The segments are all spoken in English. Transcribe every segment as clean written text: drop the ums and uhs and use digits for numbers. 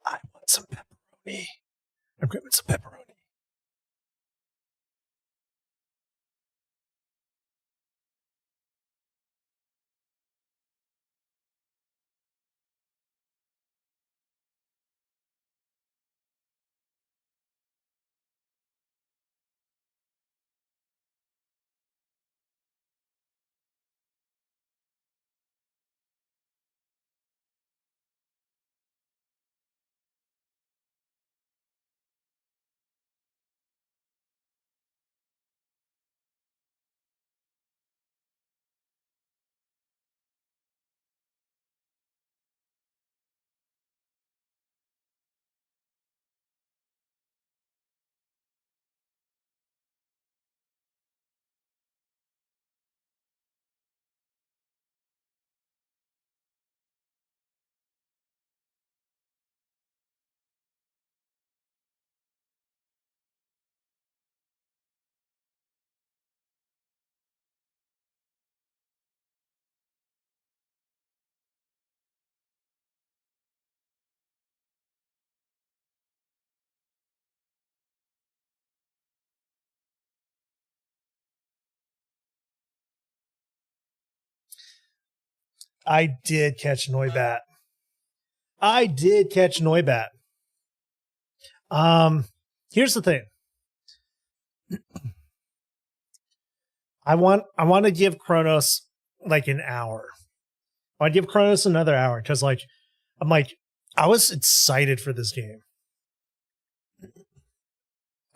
I want some pepperoni. I'm grabbing some pepperoni. I did catch Noibat. Here's the thing. I want to give Kronos like an hour. I want to give Kronos another hour because I was excited for this game.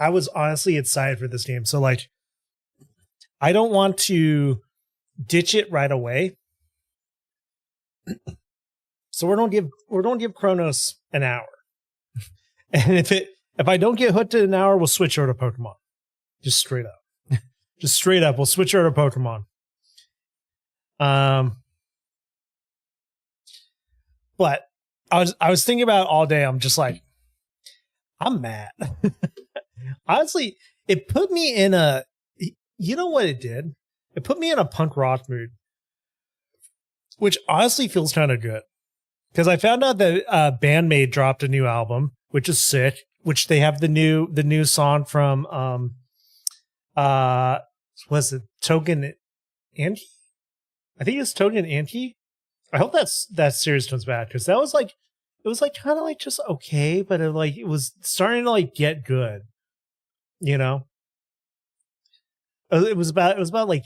I was honestly excited for this game. So like, I don't want to ditch it right away. So we're gonna give Kronos an hour. And if I don't get hooked in an hour, we'll switch over to Pokemon. Just straight up. Just straight up, we'll switch over to Pokemon. But I was thinking about it all day. I'm just like, I'm mad. Honestly, it put me in a, you know what it did? It put me in a punk rock mood, which honestly feels kind of good. Because I found out that Bandmate dropped a new album, which is sick. Which they have the new song from was it Togen Anki? I think it's Togen Anki. I hope that series comes back because that was like it was like kind of like just okay, but it was starting to like get good, you know. It was about like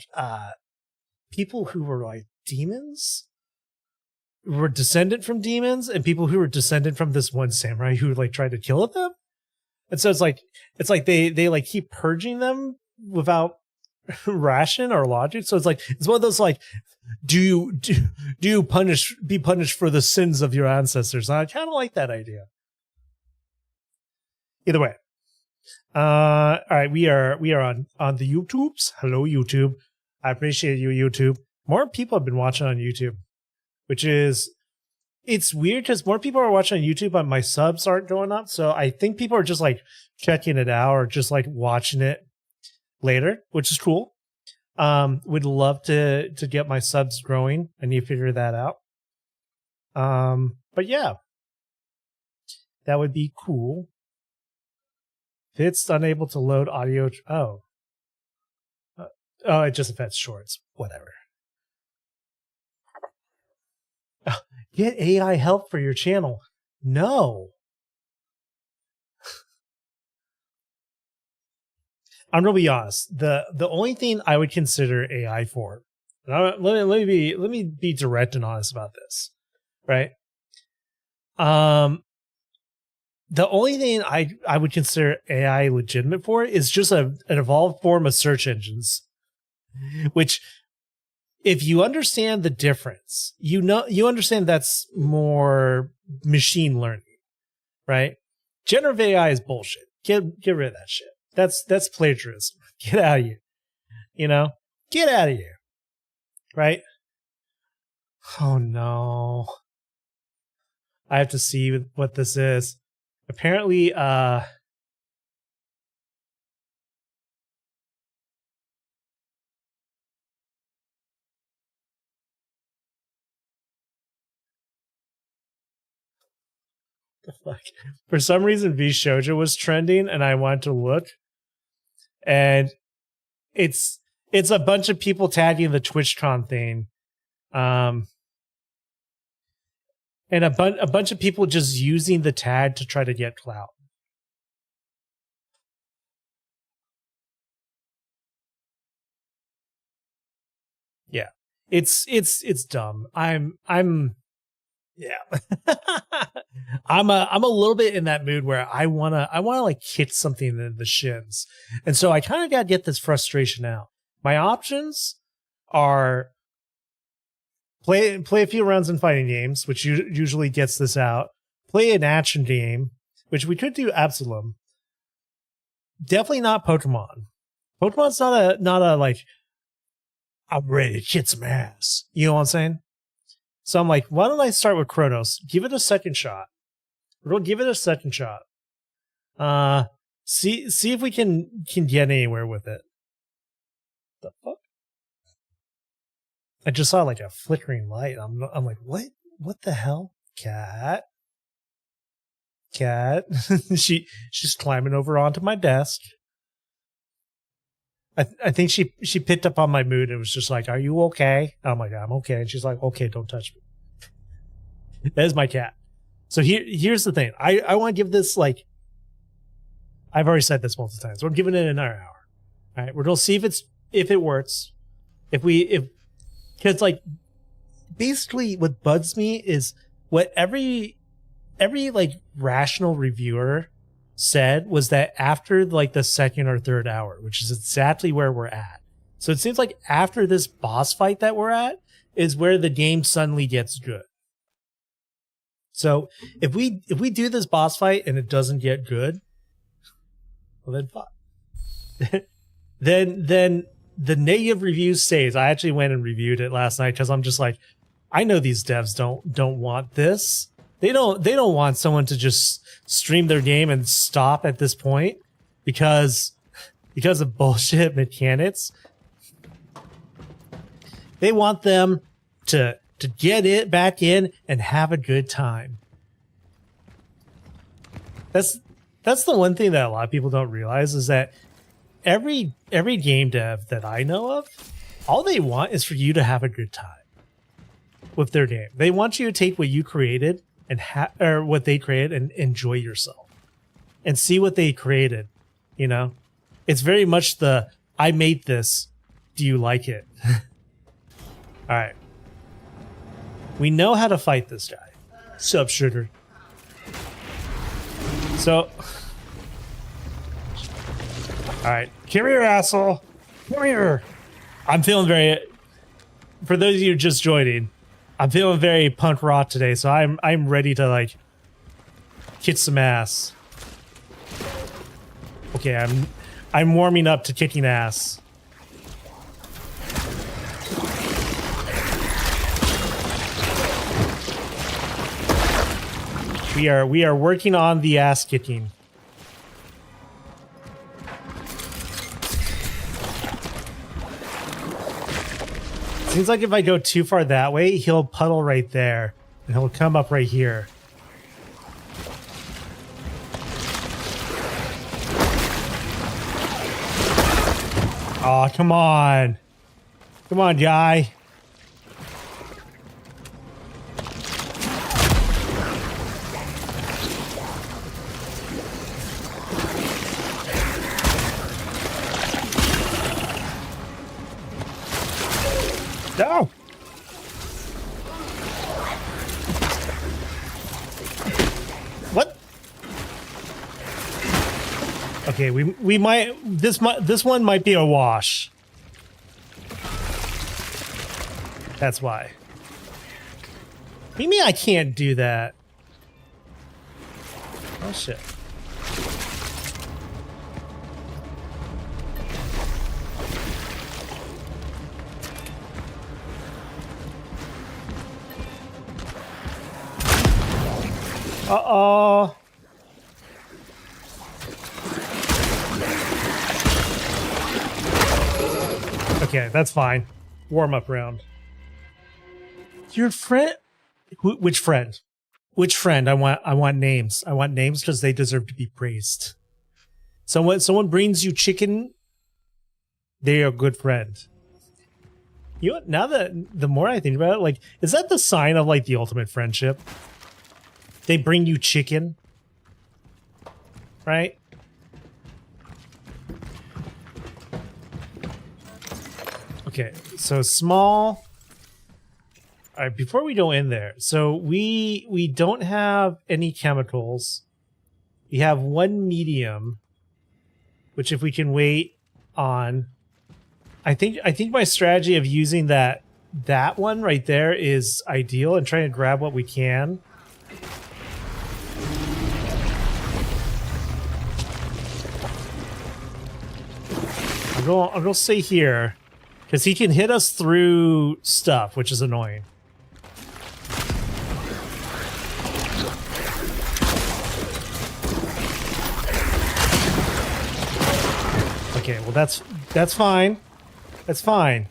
people who were like demons, were descendant from demons, and people who were descendant from this one samurai who like tried to kill them. And so it's like they like keep purging them without ration or logic. So it's one of those like, do you be punished for the sins of your ancestors? And I kind of like that idea. Either way, all right, we are on the YouTubes. Hello YouTube, I appreciate you YouTube. More people have been watching on YouTube, which is. It's weird because more people are watching on YouTube, but my subs aren't going up. So I think people are just like checking it out or just like watching it later, which is cool. Would love to get my subs growing. I need to figure that out. But yeah, that would be cool. It's unable to load audio. Oh, it just affects shorts. Whatever. Get AI help for your channel. No. I'm gonna be honest. The only thing I would consider AI for, let me be direct and honest about this, right? The only thing I would consider AI legitimate for is just an evolved form of search engines, which, if you understand the difference, you understand that's more machine learning, right? Generative AI is bullshit. Get rid of that shit. That's plagiarism. Get out of here. You know? Get out of here. Right? Oh no. I have to see what this is. Apparently, Like, for some reason, V Shoujo was trending, and I wanted to look, and it's a bunch of people tagging the TwitchCon thing, and a bunch of people just using the tag to try to get clout. Yeah, it's dumb. I'm yeah. I'm a little bit in that mood where I wanna like hit something in the shins, and so I kind of gotta get this frustration out. My options are play a few rounds in fighting games, which usually gets this out. Play an action game, which we could do Absalom. Definitely not Pokemon. Pokemon's not a like, I'm ready to kick some ass. You know what I'm saying? So I'm like, why don't I start with Chronos? Give it a second shot. We'll give it a second shot. See if we can get anywhere with it. The fuck? I just saw like a flickering light. I'm like, what? What the hell? Cat. She's climbing over onto my desk. I think she picked up on my mood and was just like, "Are you okay?" I'm like, "I'm okay." And she's like, "Okay, don't touch me." That is my cat. So here's the thing. I want to give this, like, I've already said this multiple times. We're giving it another hour. All right, we're gonna see if it works. Because like, basically what bugs me is what every like rational reviewer said was that after like the second or third hour, which is exactly where we're at. So it seems like after this boss fight that we're at is where the game suddenly gets good. So if we do this boss fight and it doesn't get good, well then fuck. then the negative review stays. I actually went and reviewed it last night because I'm just like, I know these devs don't want this. They don't want someone to just stream their game and stop at this point because of bullshit mechanics. They want them to get it back in and have a good time. That's the one thing that a lot of people don't realize is that every game dev that I know of, all they want is for you to have a good time with their game. They want you to take what you created or what they created and enjoy yourself and see what they created. You know, it's very much the I made this. Do you like it? All right. We know how to fight this guy. Sup, sugar. So, all right, come here, asshole. Come here. I'm feeling very. For those of you just joining, I'm feeling very punk rock today, so I'm ready to like kick some ass. Okay, I'm warming up to kicking ass. We are working on the ass kicking. Seems like if I go too far that way, he'll puddle right there, and he'll come up right here. Oh, come on. Come on, guy. No. What? Okay, we might this one might be a wash. That's why. What do you mean I can't do that? Oh shit. Uh-oh. Okay, that's fine. Warm-up round. Your friend? Which friend? Which friend? I want names. I want names because they deserve to be praised. So when someone brings you chicken, they are a good friend. You know what, now that the more I think about it, like, is that the sign of like the ultimate friendship? They bring you chicken, right? Okay, so small. All right, before we go in there, so we don't have any chemicals. We have one medium, which if we can wait on, I think my strategy of using that one right there is ideal and trying to grab what we can. I'll go stay here because he can hit us through stuff, which is annoying. Okay, well that's fine. That's fine.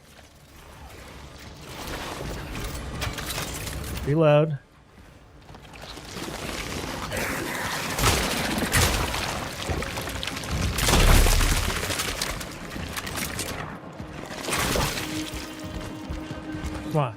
Reload. Come on.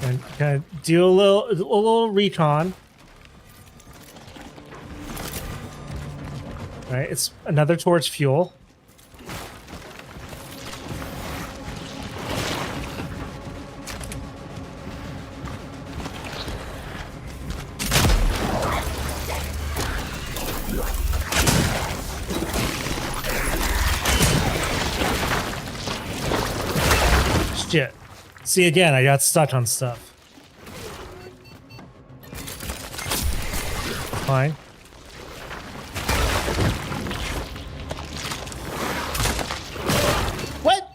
And kind of do a little recon. All right, it's another torch fuel. Shit. See, again, I got stuck on stuff. Fine. What?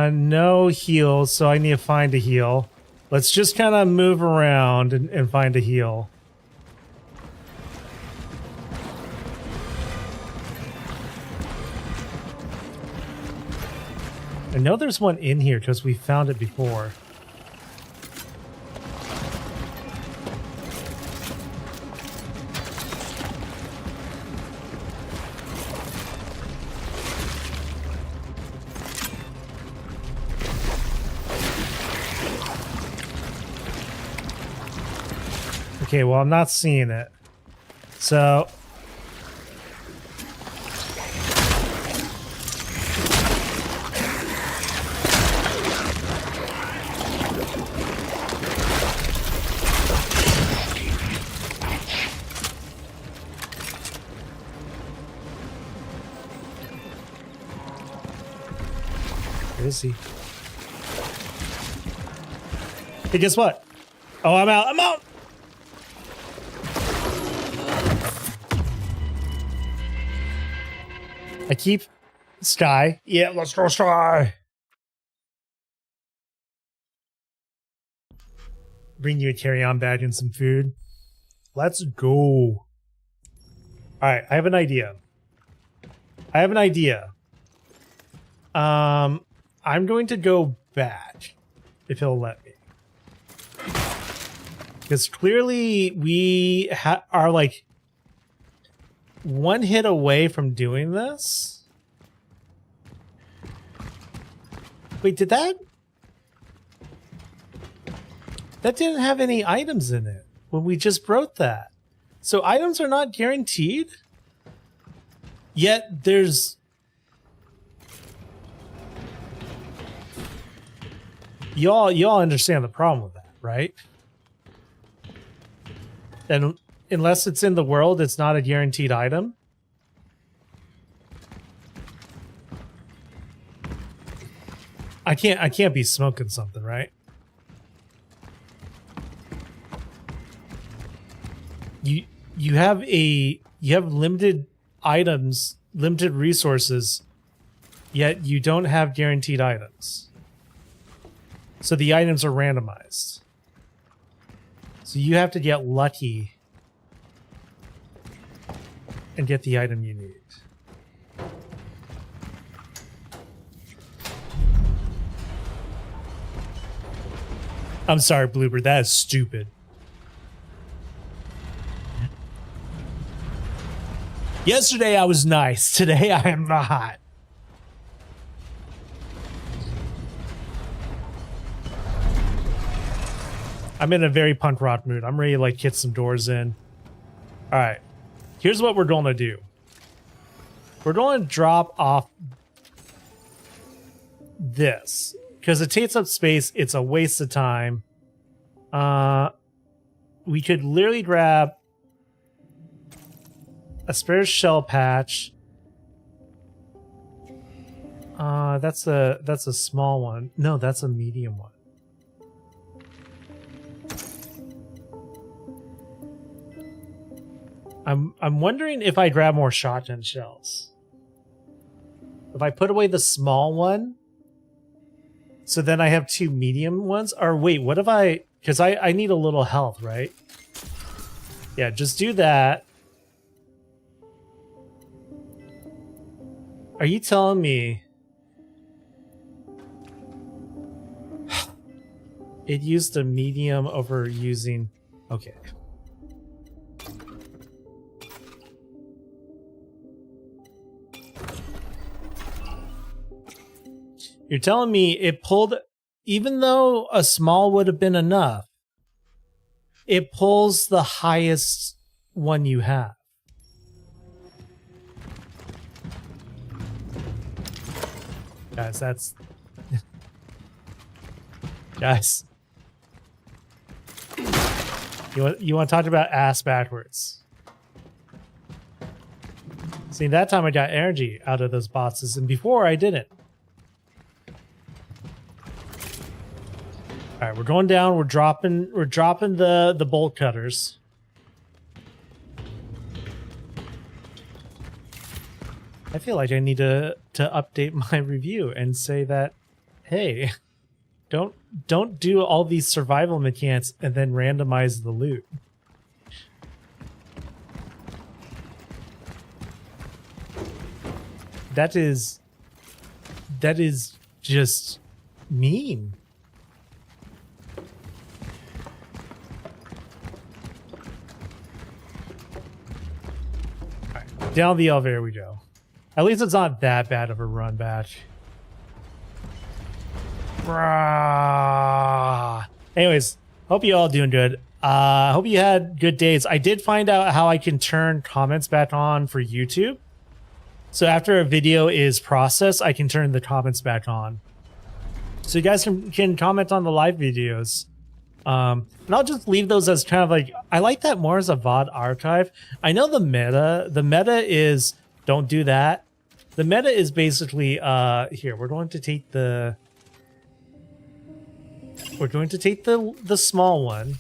No heal, so I need to find a heal. Let's just kind of move around and find a heal. I know there's one in here because we found it before. Okay, well, I'm not seeing it. So... Where is he? Hey, guess what? Oh, I'm out! I'm out! I keep Sky. Yeah, let's go Sky. Bring you a carry-on bag and some food. Let's go. All right, I have an idea. I'm going to go back if he'll let me. Because clearly we are like one hit away from doing this. Wait, did that didn't have any items in it when we just wrote that. So items are not guaranteed? Yet there's... Y'all understand the problem with that, right? And unless it's in the world, it's not a guaranteed item. I can't be smoking something, right? you have limited items, limited resources, yet you don't have guaranteed items. So the items are randomized. So you have to get lucky and get the item you need. I'm sorry, Bloober, that is stupid. Yesterday I was nice, today I am not. I'm in a very punk rock mood. I'm ready to like hit some doors in. All right, here's what we're going to do. We're going to drop off this because it takes up space. It's a waste of time. We could literally grab a spare shell patch. That's a small one. No, that's a medium one. I'm wondering if I grab more shotgun shells. If I put away the small one, so then I have 2 medium ones. Or wait, what if I? Because I need a little health, right? Yeah, just do that. Are you telling me it used a medium over using? Okay. You're telling me it pulled, even though a small would have been enough, it pulls the highest one you have. Guys, that's... Guys. You want to talk about ass backwards. See, that time I got energy out of those bosses, and before I didn't. All right, we're going down. We're dropping the bolt cutters. I feel like I need to update my review and say that, hey, don't do all these survival mechanics and then randomize the loot. That is just mean. All right, down the elevator we go. At least it's not that bad of a run back. Anyways, hope you all doing good. Hope you had good days. I did find out how I can turn comments back on for YouTube. So after a video is processed, I can turn the comments back on. So you guys can comment on the live videos. And I'll just leave those as kind of like, I like that more as a VOD archive. I know the meta is don't do that. The meta is basically, here, we're going to take the small one.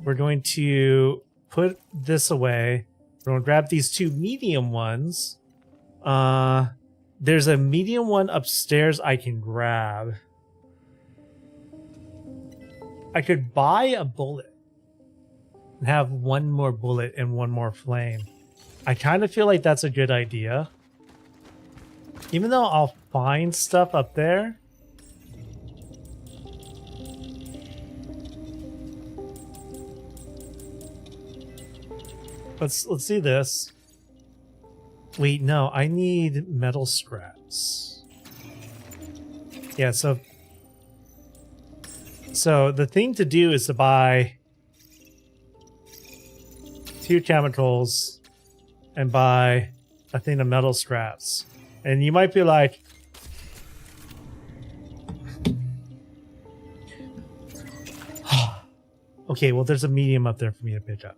We're going to put this away. We're going to grab these 2 medium ones. There's a medium one upstairs I can grab. I could buy a bullet and have 1 more bullet and 1 more flame. I kind of feel like that's a good idea. Even though I'll find stuff up there. Let's do this. Wait, no, I need metal scraps. Yeah, so the thing to do is to buy 2 chemicals and buy a thing of metal scraps. And you might be like, okay, well, there's a medium up there for me to pick up.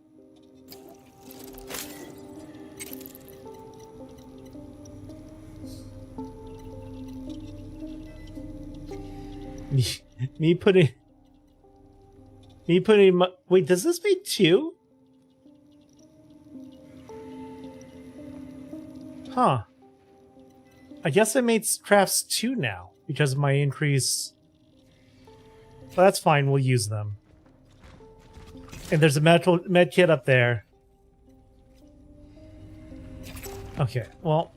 Me putting my, wait, does this make 2? Huh. I guess I made crafts 2 now because of my increase. Well, that's fine. We'll use them. And there's a med kit up there. Okay, well.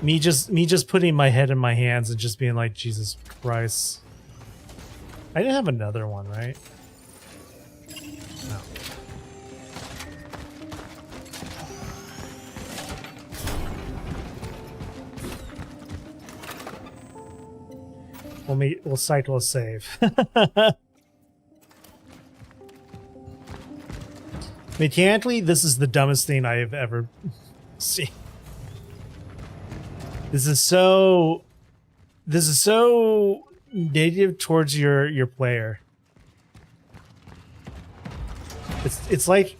Me just putting my head in my hands and just being like, Jesus Christ. I didn't have another one, right? No. We'll cycle a save. Mechanically, this is the dumbest thing I have ever seen. This is so negative towards your player. It's like,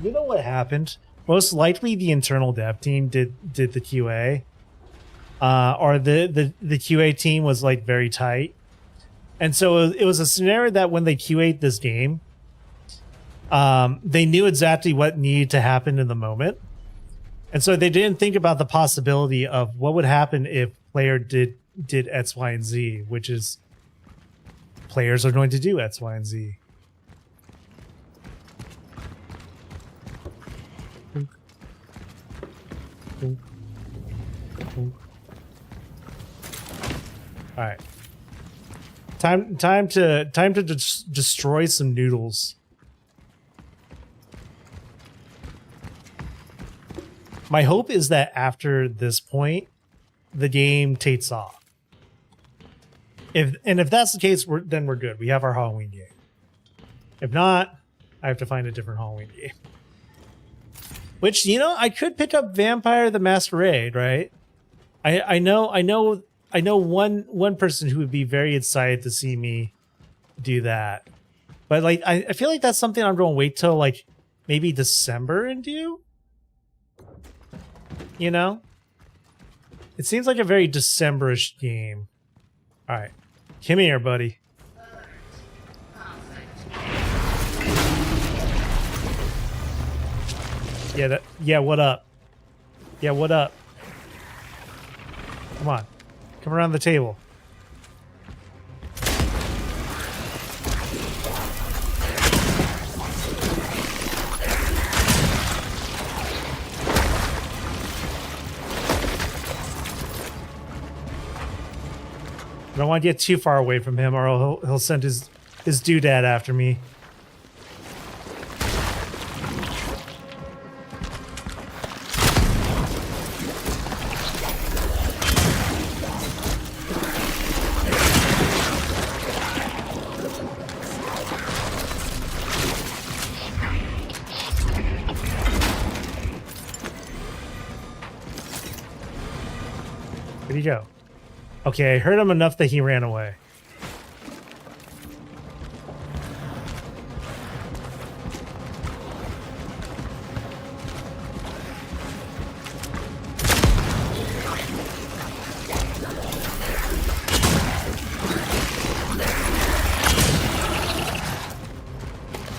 you know what happened? Most likely the internal dev team did the QA. Or the QA team was like very tight. And so it was a scenario that when they QA'd this game, they knew exactly what needed to happen in the moment. And so they didn't think about the possibility of what would happen if player did X, Y, and Z, which is players are going to do X, Y, and Z. All right. Time to destroy some noodles. My hope is that after this point, the game takes off. If that's the case, then we're good. We have our Halloween game. If not, I have to find a different Halloween game. Which, you know, I could pick up Vampire the Masquerade, right? I know one person who would be very excited to see me do that. But like I feel like that's something I'm going to wait till like maybe December and do. You know? It seems like a very December-ish game. Alright. Come here, buddy. Yeah, what up? Yeah, what up? Come on. Come around the table. I don't want to get too far away from him, or he'll send his doodad after me. Where'd he go? Okay, I heard him enough that he ran away.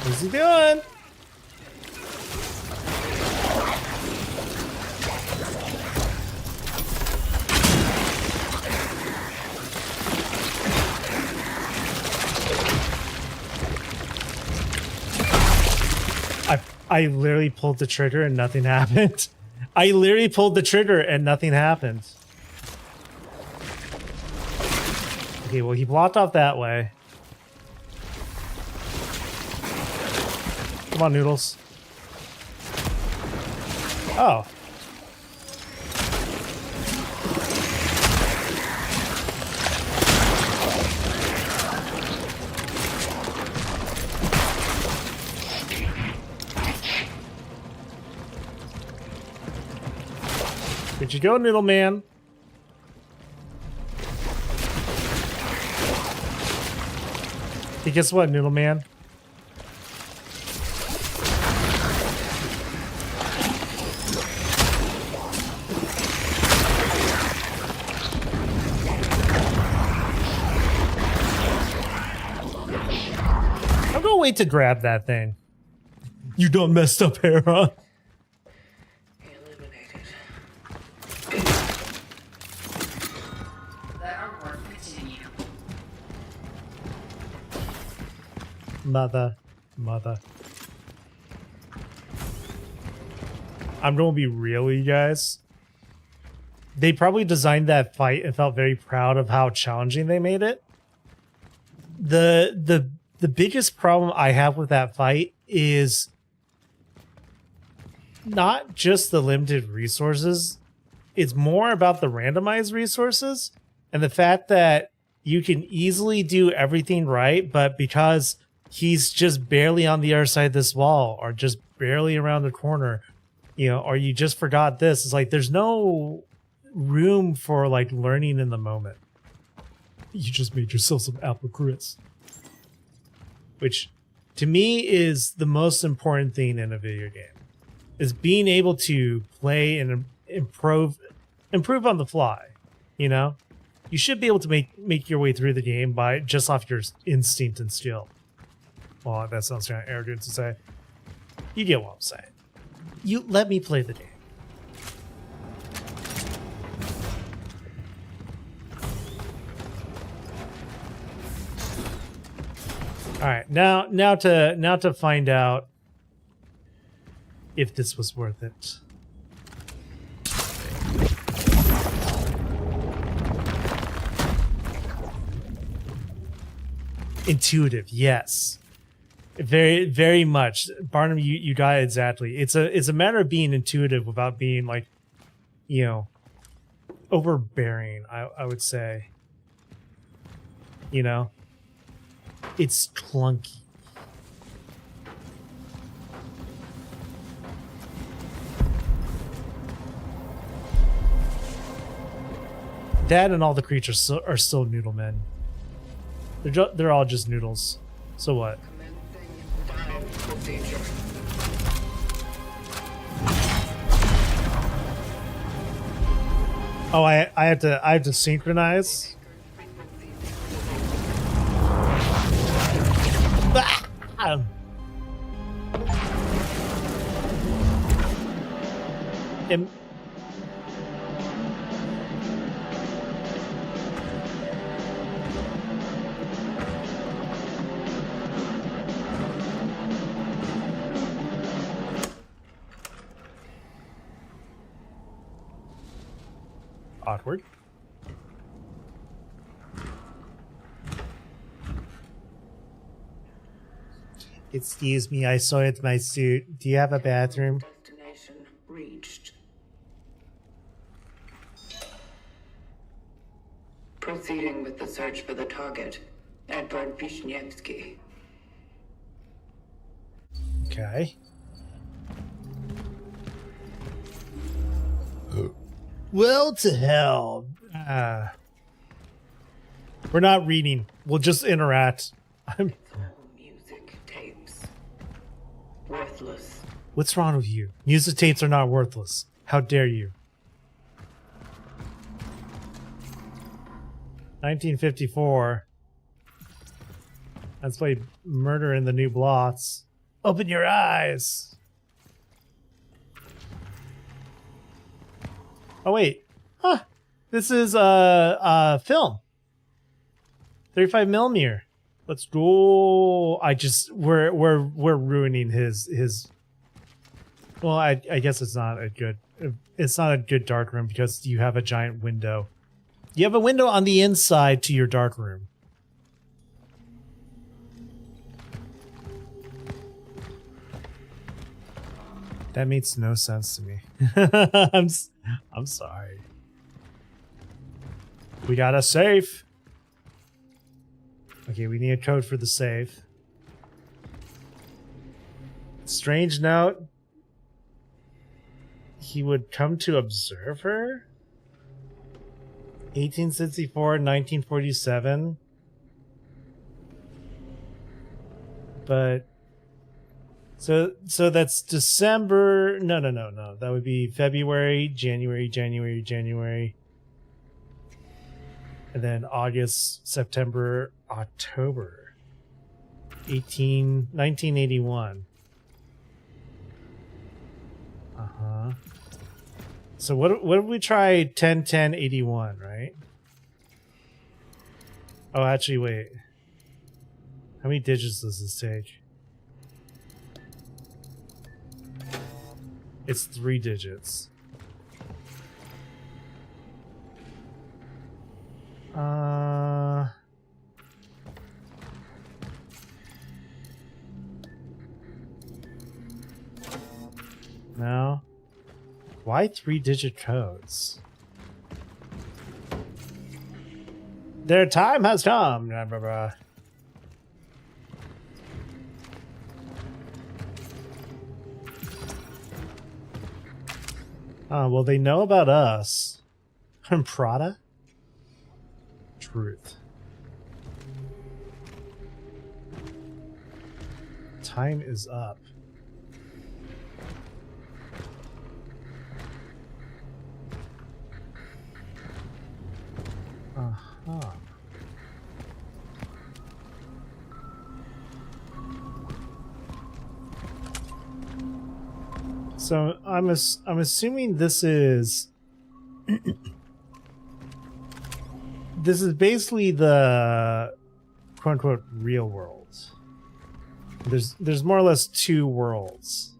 What's he doing? I literally pulled the trigger and nothing happened. I literally pulled the trigger and nothing happened. Okay, well, he blocked off that way. Come on, Noodles. Oh. Where'd you go, Noodle Man? Hey, guess what, Noodle Man? I'm gonna wait to grab that thing. You done messed up, Hera. Mother. I'm gonna be real with you guys. They probably designed that fight and felt very proud of how challenging they made it. The biggest problem I have with that fight is not just the limited resources. It's more about the randomized resources and the fact that you can easily do everything right, but because he's just barely on the other side of this wall or just barely around the corner, you know, or you just forgot this, it's like there's no room for like learning in the moment. You just made yourself some apple crits, which to me is the most important thing in a video game, is being able to play and improve on the fly. You know, you should be able to make your way through the game by just off your instinct and skill. Well, that sounds kind of arrogant to say. You get what I'm saying. You let me play the game. All right, now to find out if this was worth it. Intuitive, yes. Very, very much. Barnum, you got it exactly. It's a matter of being intuitive without being like, you know, overbearing, I would say. You know? It's clunky. That and all the creatures are still noodle men. They're all just noodles. So what? Oh, I have to synchronize. Awkward. Excuse me, I soiled my suit. Do you have a bathroom? Destination reached. Proceeding with the search for the target, Edward Vishnievsky. Okay. Well, to hell. We're not reading. We'll just interact. Music tapes. Worthless. What's wrong with you? Music tapes are not worthless. How dare you? 1954. Let's play Murder in the New Blots. Open your eyes. Oh wait, huh? This is film. 35 millimeter. Let's go. We're ruining his. Well, I guess it's not a good dark room because you have a giant window. You have a window on the inside to your dark room. That makes no sense to me. I'm sorry. We got a safe. Okay, we need a code for the safe. Strange note. He would come to observe her? 1864, 1947. But so that's December. No. That would be February, January. And then August, September, October. 1981. Uh-huh. So what if we try 10-10-81, right? Oh, actually, wait. How many digits does this take? It's 3 digits. No. Why 3-digit codes? Their time has come. Blah, blah, blah. Oh, well, they know about us. I'm Prada? Truth. Time is up. Uh-huh. So I'm assuming this is this is basically the quote unquote real world. There's more or less 2 worlds.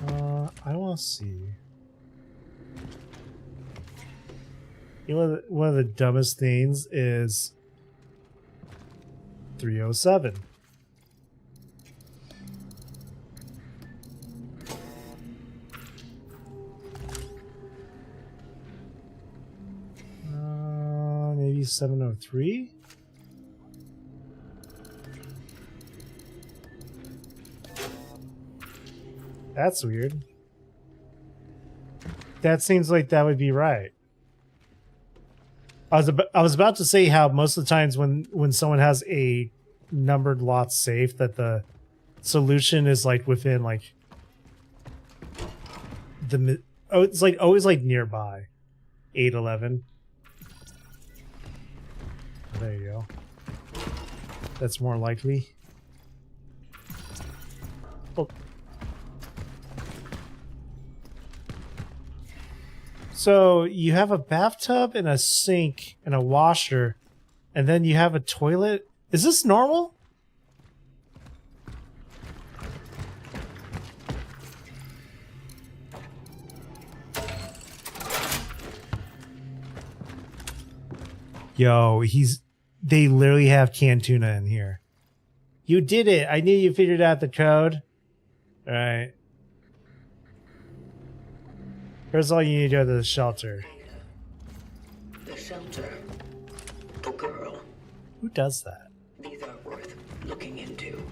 I want to see. You know, one of the dumbest things is 307. Maybe 703? That's weird. That seems like that would be right. I was about to say how most of the times when someone has a numbered lot safe that the solution is like within like the it's like always like nearby 811. There you go. That's more likely. Oh. So you have a bathtub and a sink and a washer, and then you have a toilet. Is this normal? Yo, they literally have canned tuna in here. You did it. I knew you figured out the code. All right. Here's all you need to go to the shelter. The shelter. The girl. Who does that? These are worth looking into.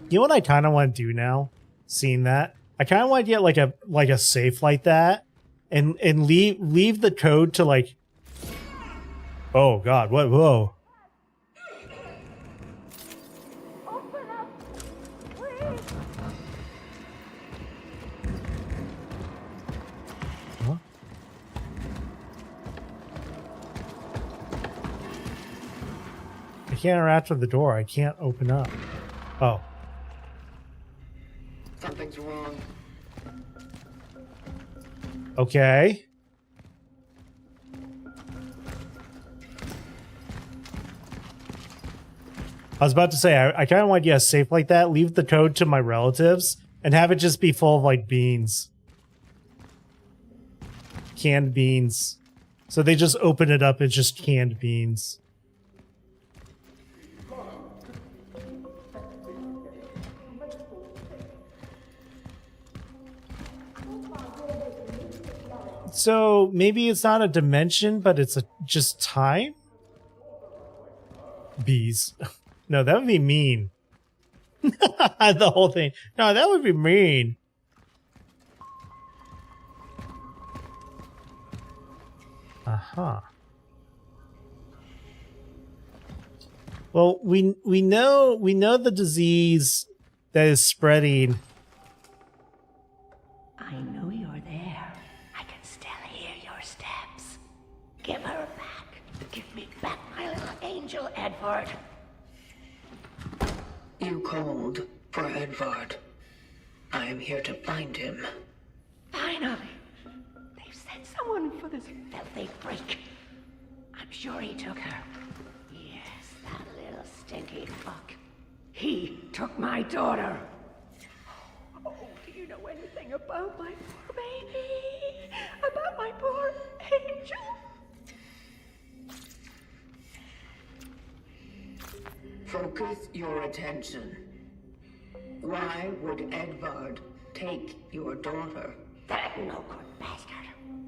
You know what I kind of want to do now? Seeing that, I kind of want to get like a safe like that, and leave the code to like. Oh God! What? Whoa! Open up, please. Huh? I can't interact with the door. I can't open up. Oh. Something's wrong. Okay. I was about to say, I kind of want to get a safe like that, leave the code to my relatives, and have it just be full of, like, beans. Canned beans. So they just open it up, it's just canned beans. So maybe it's not a dimension, but it's just time? Bees. No, that would be mean. The whole thing. No, that would be mean. Uh-huh. Well, we know the disease that is spreading. I know you're there. I can still hear your steps. Give her back. Give me back my little angel, Edward. You called for Edvard. I am here to find him. Finally. They've sent someone for this filthy freak. I'm sure he took her. Yes, that little stinky fuck. He took my daughter. Oh, do you know anything about my poor baby? About my poor angel? Focus your attention. Why would Edvard take your daughter? That no good bastard.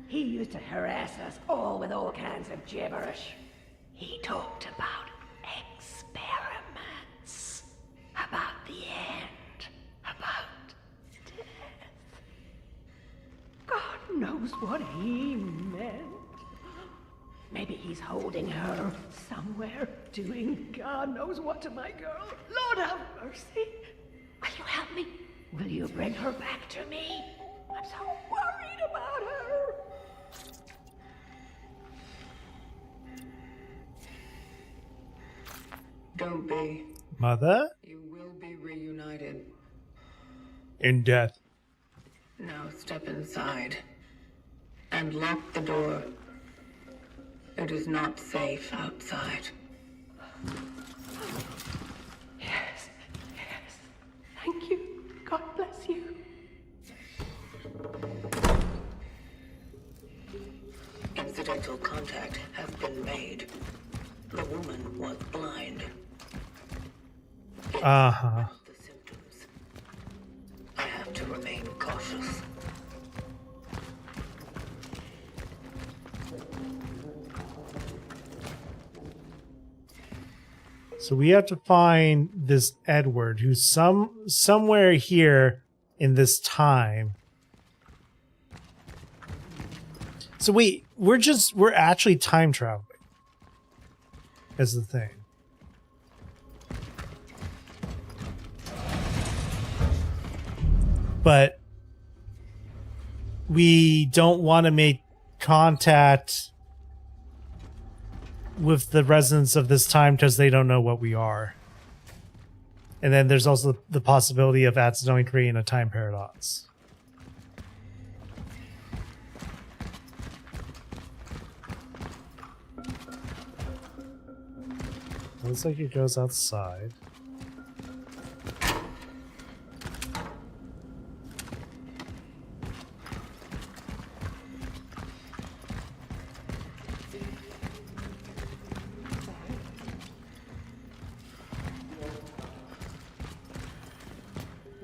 He used to harass us all with all kinds of gibberish. He talked about experiments, about the end, about death. God knows what he meant. Maybe he's holding her somewhere, doing God knows what to my girl. Lord have mercy. Will you help me? Will you bring her back to me? I'm so worried about her. Don't be. Mother? You will be reunited. In death. Now step inside. And lock the door. It is not safe outside. Yes, yes. Thank you. God bless you. Incidental contact has been made. The woman was blind. Uh-huh. The symptoms. I have to remain cautious. So we have to find this Edward, who's somewhere here in this time. So we're actually time traveling. Is the thing. But we don't want to make contact with the residents of this time because they don't know what we are. And then there's also the possibility of accidentally creating a time paradox. Looks like it goes outside.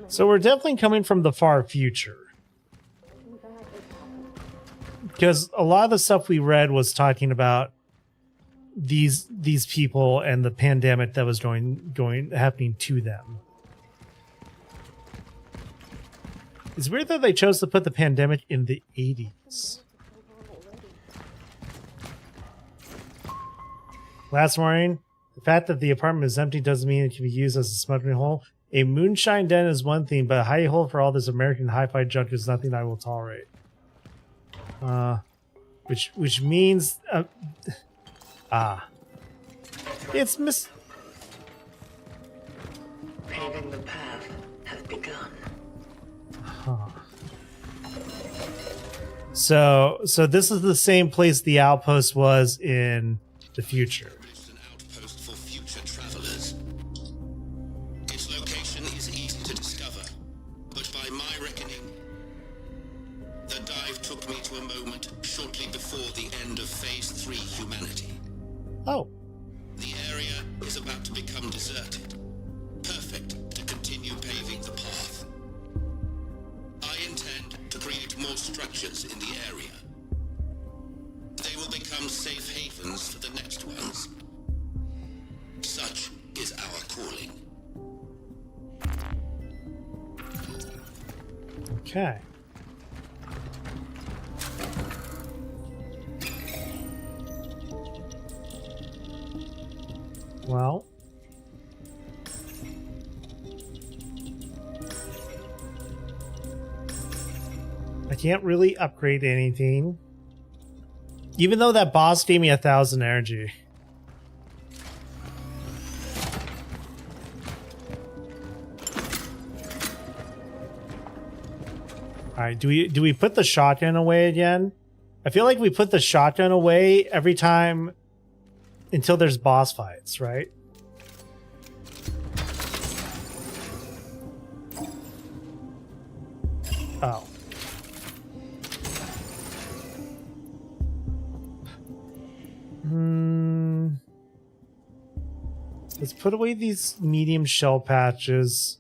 So we're definitely coming from the far future. Because a lot of the stuff we read was talking about these people and the pandemic that was happening to them. It's weird that they chose to put the pandemic in the 80s. Last warning, the fact that the apartment is empty doesn't mean it can be used as a smuggling hole. A moonshine den is one thing, but a hidey hole for all this American hi-fi junk is nothing I will tolerate. Which means it's Paving the path has begun. So this is the same place the outpost was in the future. It's an outpost for future travelers. Its location is easy to discover, but by my reckoning, the dive took me to a moment shortly before the end of Phase 3 humanity. Oh. The area is about to become deserted, perfect to continue paving the path. I intend to create more structures in the area. They will become safe havens for the next ones. Such is our calling. Okay. Well, I can't really upgrade anything. Even though that boss gave me 1,000 energy. Alright, do we put the shotgun away again? I feel like we put the shotgun away every time until there's boss fights, right? Oh. Let's put away these medium shell patches.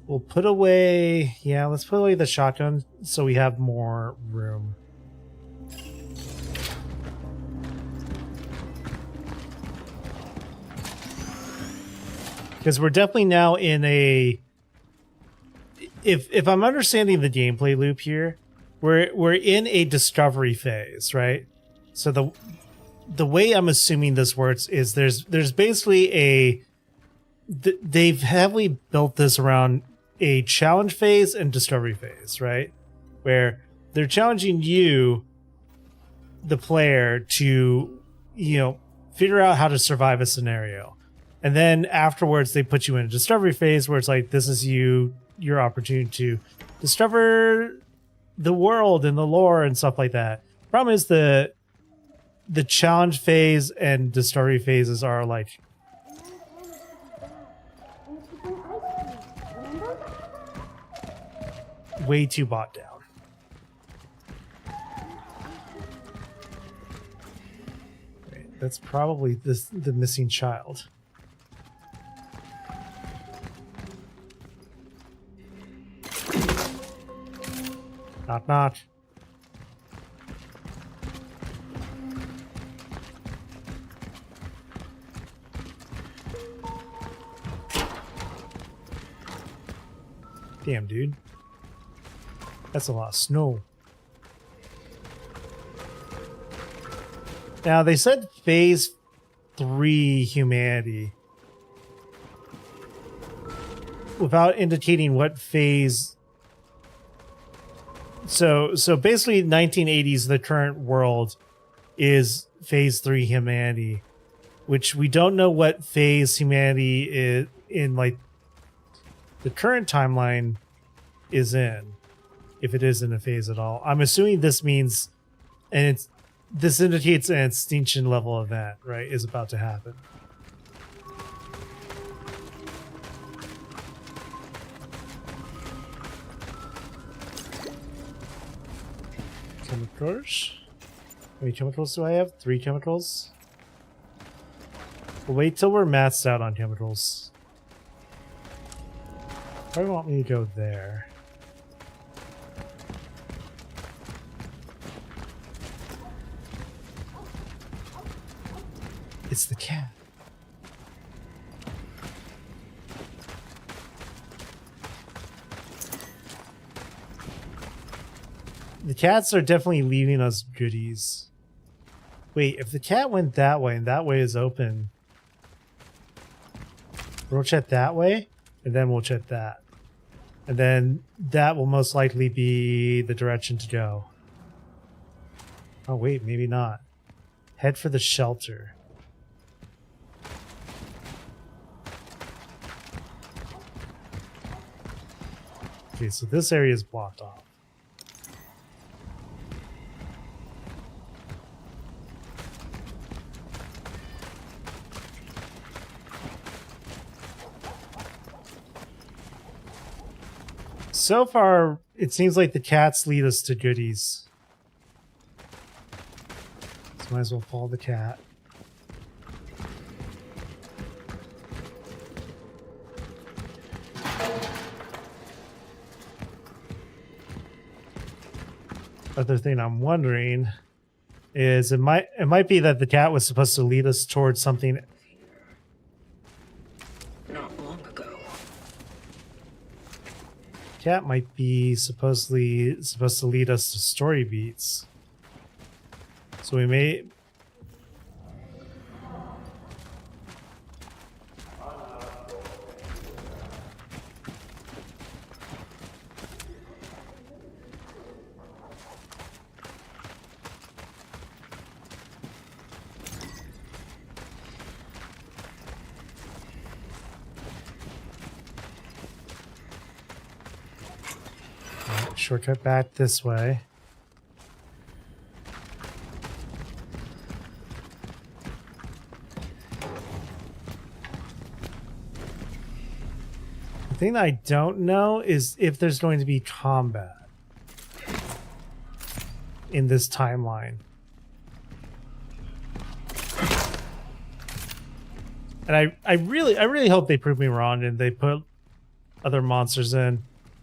We'll put away... Yeah, let's put away the shotgun so we have more room. Because we're definitely now in a... If I'm understanding the gameplay loop here, we're in a discovery phase, right? So the way I'm assuming this works is there's basically a... They've heavily built this around a challenge phase and discovery phase, right? Where they're challenging you, the player, to, you know, figure out how to survive a scenario. And then afterwards they put you in a discovery phase where it's like, this is your opportunity to discover the world and the lore and stuff like that. Problem is the challenge phase and discovery phases are like way too bought down. Right, that's probably the missing child. Knock, knock. Damn, dude. That's a lot of snow. Now, they said phase 3 humanity without indicating what phase. So basically 1980s, the current world is phase 3 humanity, which we don't know what phase humanity is in, like, the current timeline is in, if it is in a phase at all. I'm assuming this means, and this indicates an extinction level event, right, is about to happen. Chemicals. How many chemicals do I have? 3 chemicals. We'll wait till we're maxed out on chemicals. Probably want me to go there. It's the cat. The cats are definitely leaving us goodies. Wait, if the cat went that way and that way is open, we'll check that way and then we'll check that. And then that will most likely be the direction to go. Oh wait, maybe not. Head for the shelter. Okay, so this area is blocked off. So far, it seems like the cats lead us to goodies. So might as well follow the cat. Other thing I'm wondering is it might be that the cat was supposed to lead us towards something. Not long ago. Cat might be supposed to lead us to story beats. So we may. Shortcut back this way. thing that I don't know is if there's going to be combat in this timeline. And I really hope they prove me wrong and they put other monsters in.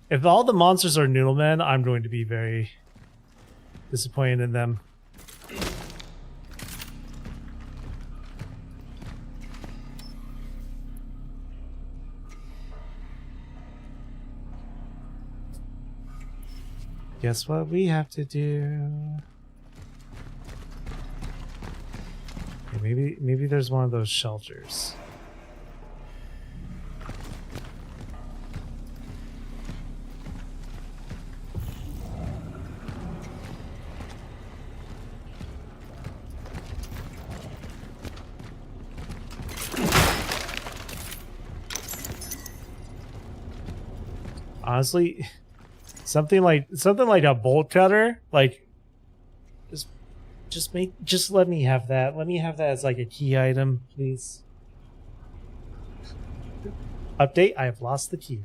If all the monsters are Noodlemen, I'm going to be very disappointed in them. Guess what we have to do? Okay, maybe there's one of those shelters. Honestly, something like a bolt cutter, like just let me have that. Let me have that as like a key item, please. Update, I have lost the key.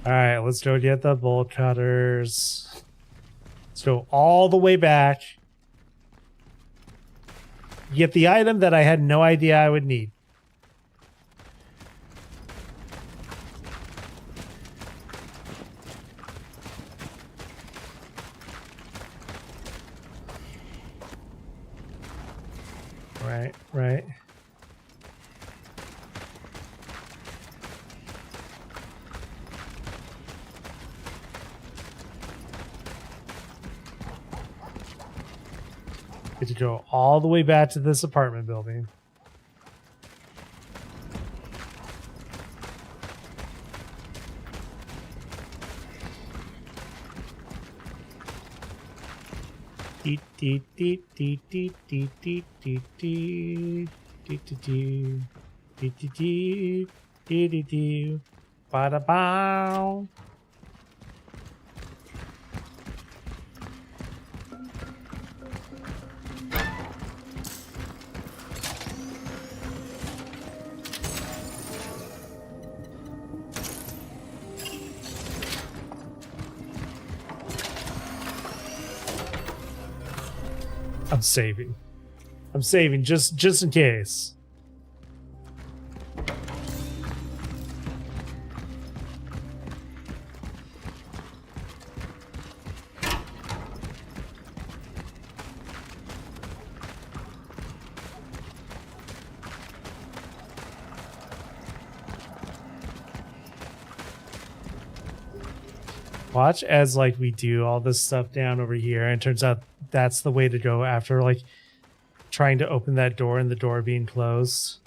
Alright, let's go get the bolt cutters. Let's go all the way back. Get the item that I had no idea I would need. Right. Get to go all the way back to this apartment building. Bada bow. I'm saving just in case. Watch as like we do all this stuff down over here, and it turns out that's the way to go after like trying to open that door and the door being closed.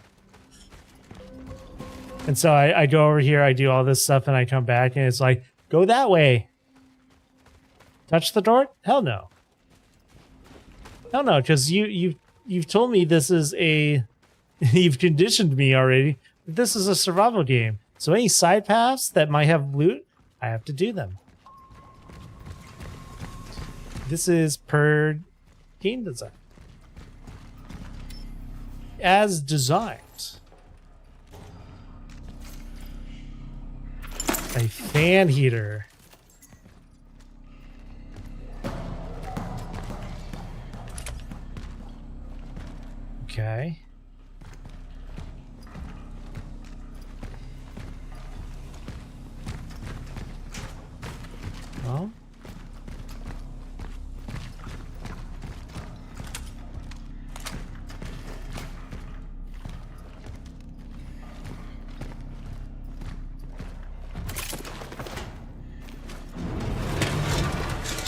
And so I go over here, I do all this stuff, and I come back and it's like, go that way. Touch the door? Hell no. Hell no, because you've told me this is a you've conditioned me already that this is a survival game. So any side paths that might have loot, I have to do them. This is per game design. As designed. A fan heater. Okay. Well.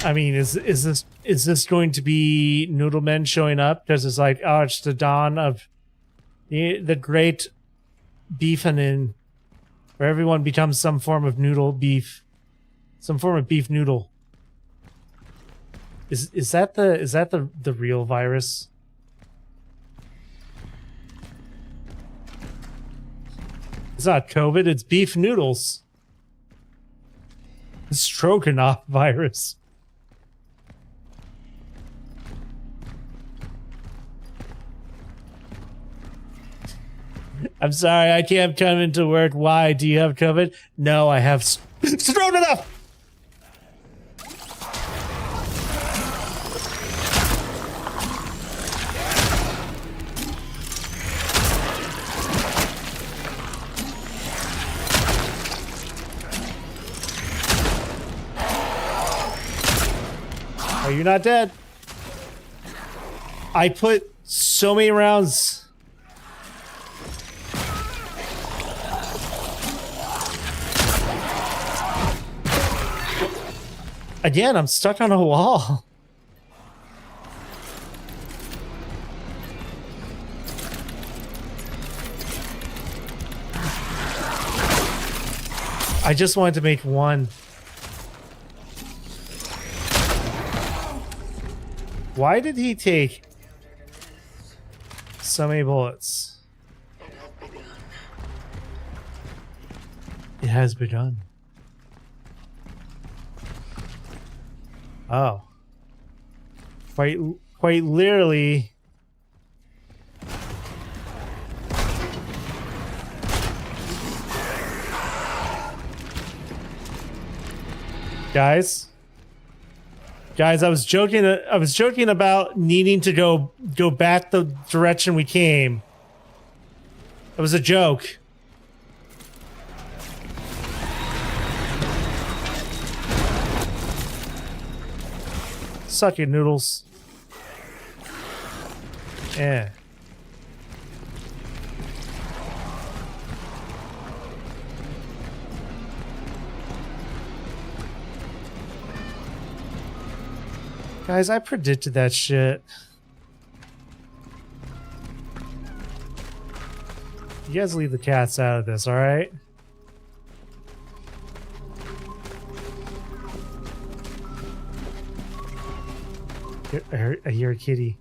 I mean, is this going to be Noodlemen showing up? Because it's like, oh, it's the dawn of the great beefing, where everyone becomes some form of noodle beef, some form of beef noodle. Is that the real virus? It's not COVID, it's beef noodles. Stroganoff virus. I'm sorry, I can't come into work. Why? Do you have COVID? No, I have Stroganoff! Are you not dead? I put so many rounds. Again, I'm stuck on a wall. I just wanted to make one. Why did he take so many bullets? It has begun. Oh. Quite literally. Guys, I was joking about needing to go back the direction we came. It was a joke. Suck it, noodles. Yeah. Guys, I predicted that shit. You guys leave the cats out of this, alright? I hear a kitty.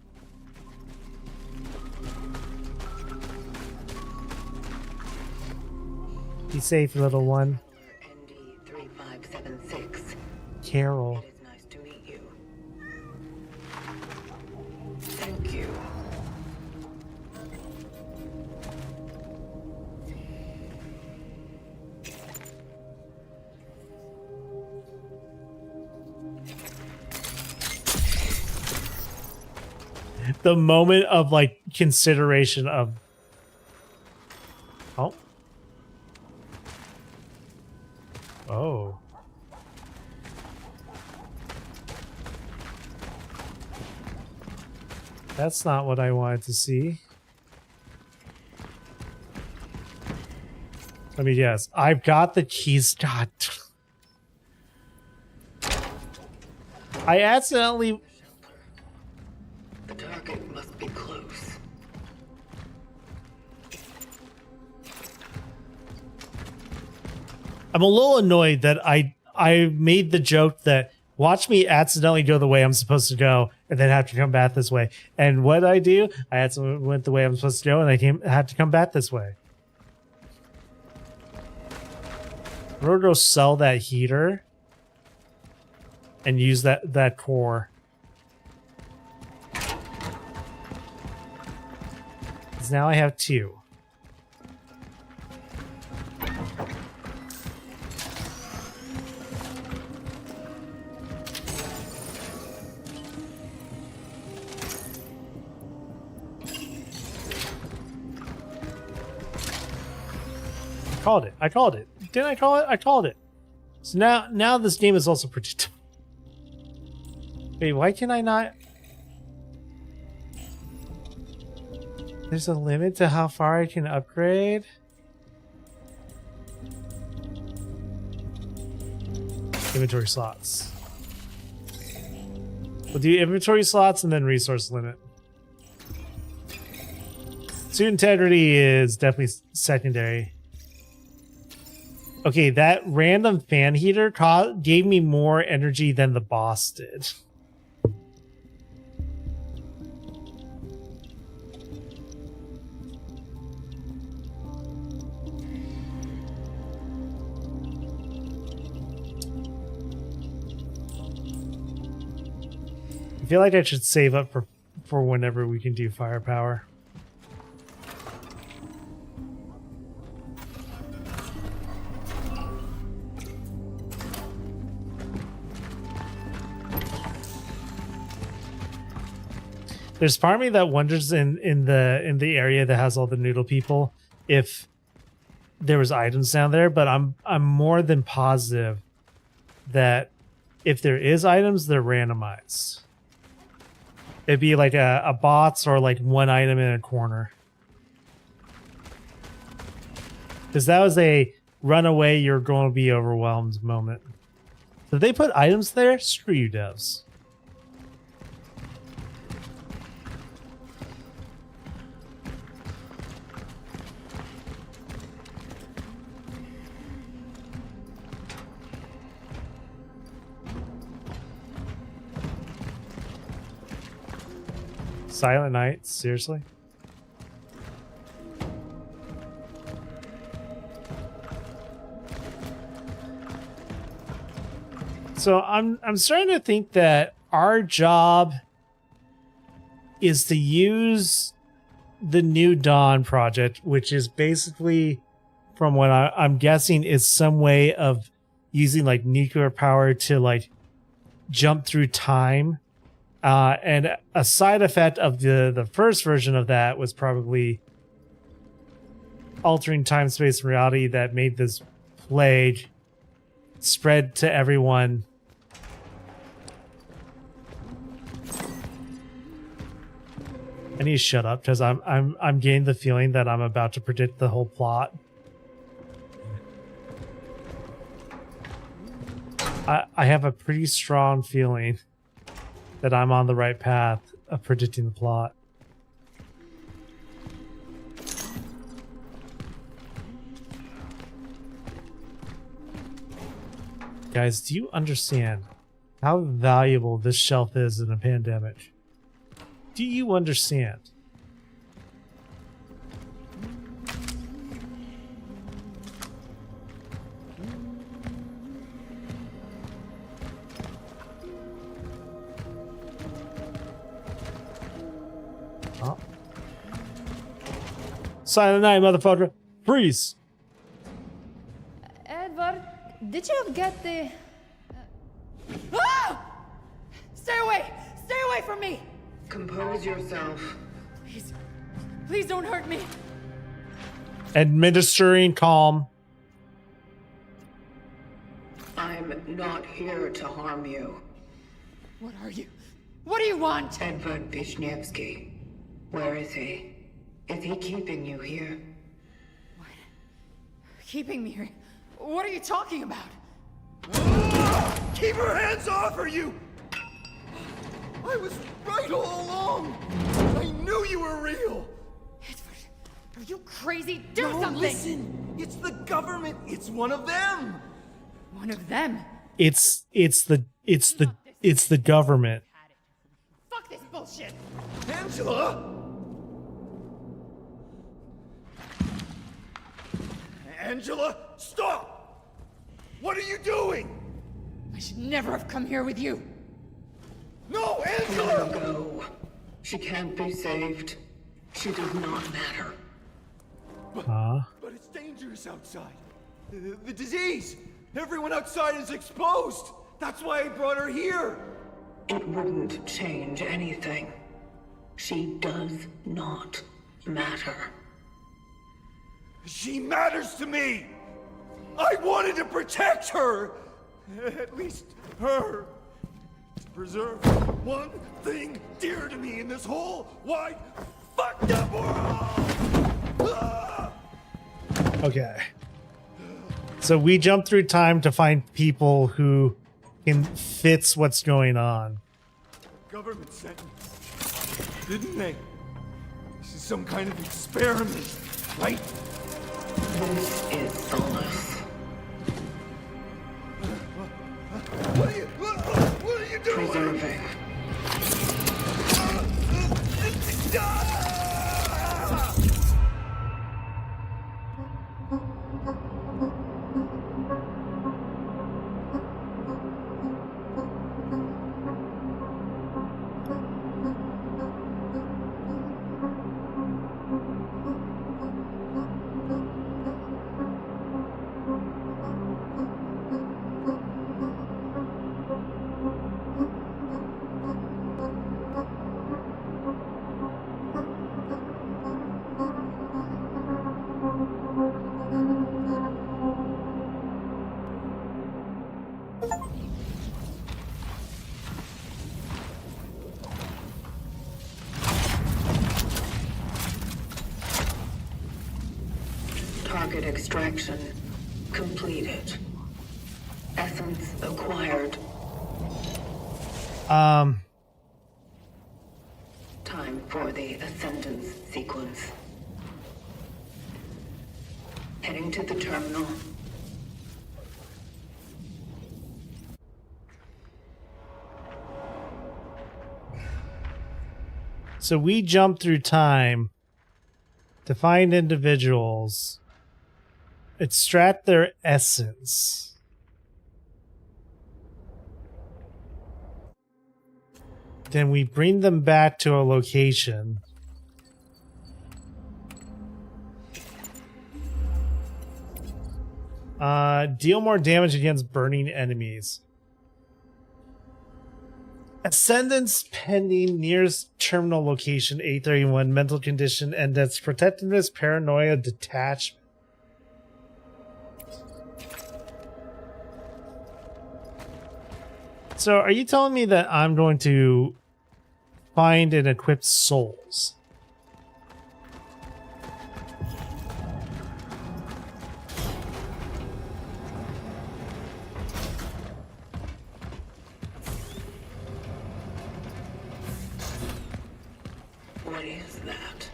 Be safe, little one. ND3576. Carol. It is nice to meet you. Thank you. The moment of like consideration of oh that's not what I wanted to see. Let me guess. I've got the keys. God, I accidentally. The target must be close. I'm a little annoyed that I made the joke that watch me accidentally go the way I'm supposed to go and then have to come back this way. And what I do, I accidentally went the way I'm supposed to go and I had to come back this way. I'm gonna go sell that heater and use that core. Because now I have 2. I called it. Didn't I call it? I called it. So now this game is also predictable. Wait, why can I not? There's a limit to how far I can upgrade. Inventory slots. We'll do inventory slots and then resource limit. Suit integrity is definitely secondary. Okay, that random fan heater gave me more energy than the boss did. I feel like I should save up for whenever we can do firepower. There's part of me that wonders in the area that has all the noodle people if there was items down there, but I'm more than positive that if there is items, they're randomized. It'd be like a bots or like one item in a corner. Because that was a runaway, you're going to be overwhelmed moment. So if they put items there, screw you devs. Silent Night, seriously? So I'm starting to think that our job is to use the New Dawn project, which is basically, from what I'm guessing, is some way of using like nuclear power to like jump through time. And a side effect of the first version of that was probably altering time, space, and reality that made this plague spread to everyone. I need to shut up because I'm getting the feeling that I'm about to predict the whole plot. I have a pretty strong feeling that I'm on the right path of predicting the plot. Guys, do you understand how valuable this shelf is in a pandemic? Do you understand? Oh. Silent Night, motherfucker. Freeze. Edward, did you get the... Ah! Stay away! Stay away from me! Compose yourself. Please, please don't hurt me. Administering calm. I'm not here to harm you. What are you? What do you want? Edward Wisniewski. Where is he? Is he keeping you here? What? Keeping me here? What are you talking about? Keep her hands off her, you! I was right all along! I knew you were real! Edward, are you crazy? Do No, something! listen! It's the government! It's one of them! One of them? It's the government. Fuck this bullshit! Angela! Angela, stop! What are you doing? I should never have come here with you. No, Let Angela! her go. She can't be saved. She does not matter. But it's dangerous outside. The disease! Everyone outside is exposed! That's why I brought her here! It wouldn't change anything. She does not matter. She matters to me! I wanted to protect her! At least her. To preserve one thing dear to me in this whole wide fucked up world! Ah! Okay. So we jump through time to find people who can fits what's going on. Government sent me, didn't they? This is some kind of experiment, right? This is solace. What are you doing? Preserving. Target extraction completed. Essence acquired. Time for the ascendance sequence. Heading to the terminal. So we jump through time to find individuals, extract their essence. Then we bring them back to a location. Deal more damage against burning enemies. Ascendance pending nearest terminal location 831. Mental condition and that's protectiveness, paranoia, detachment. So are you telling me that I'm going to find and equip souls? What is that?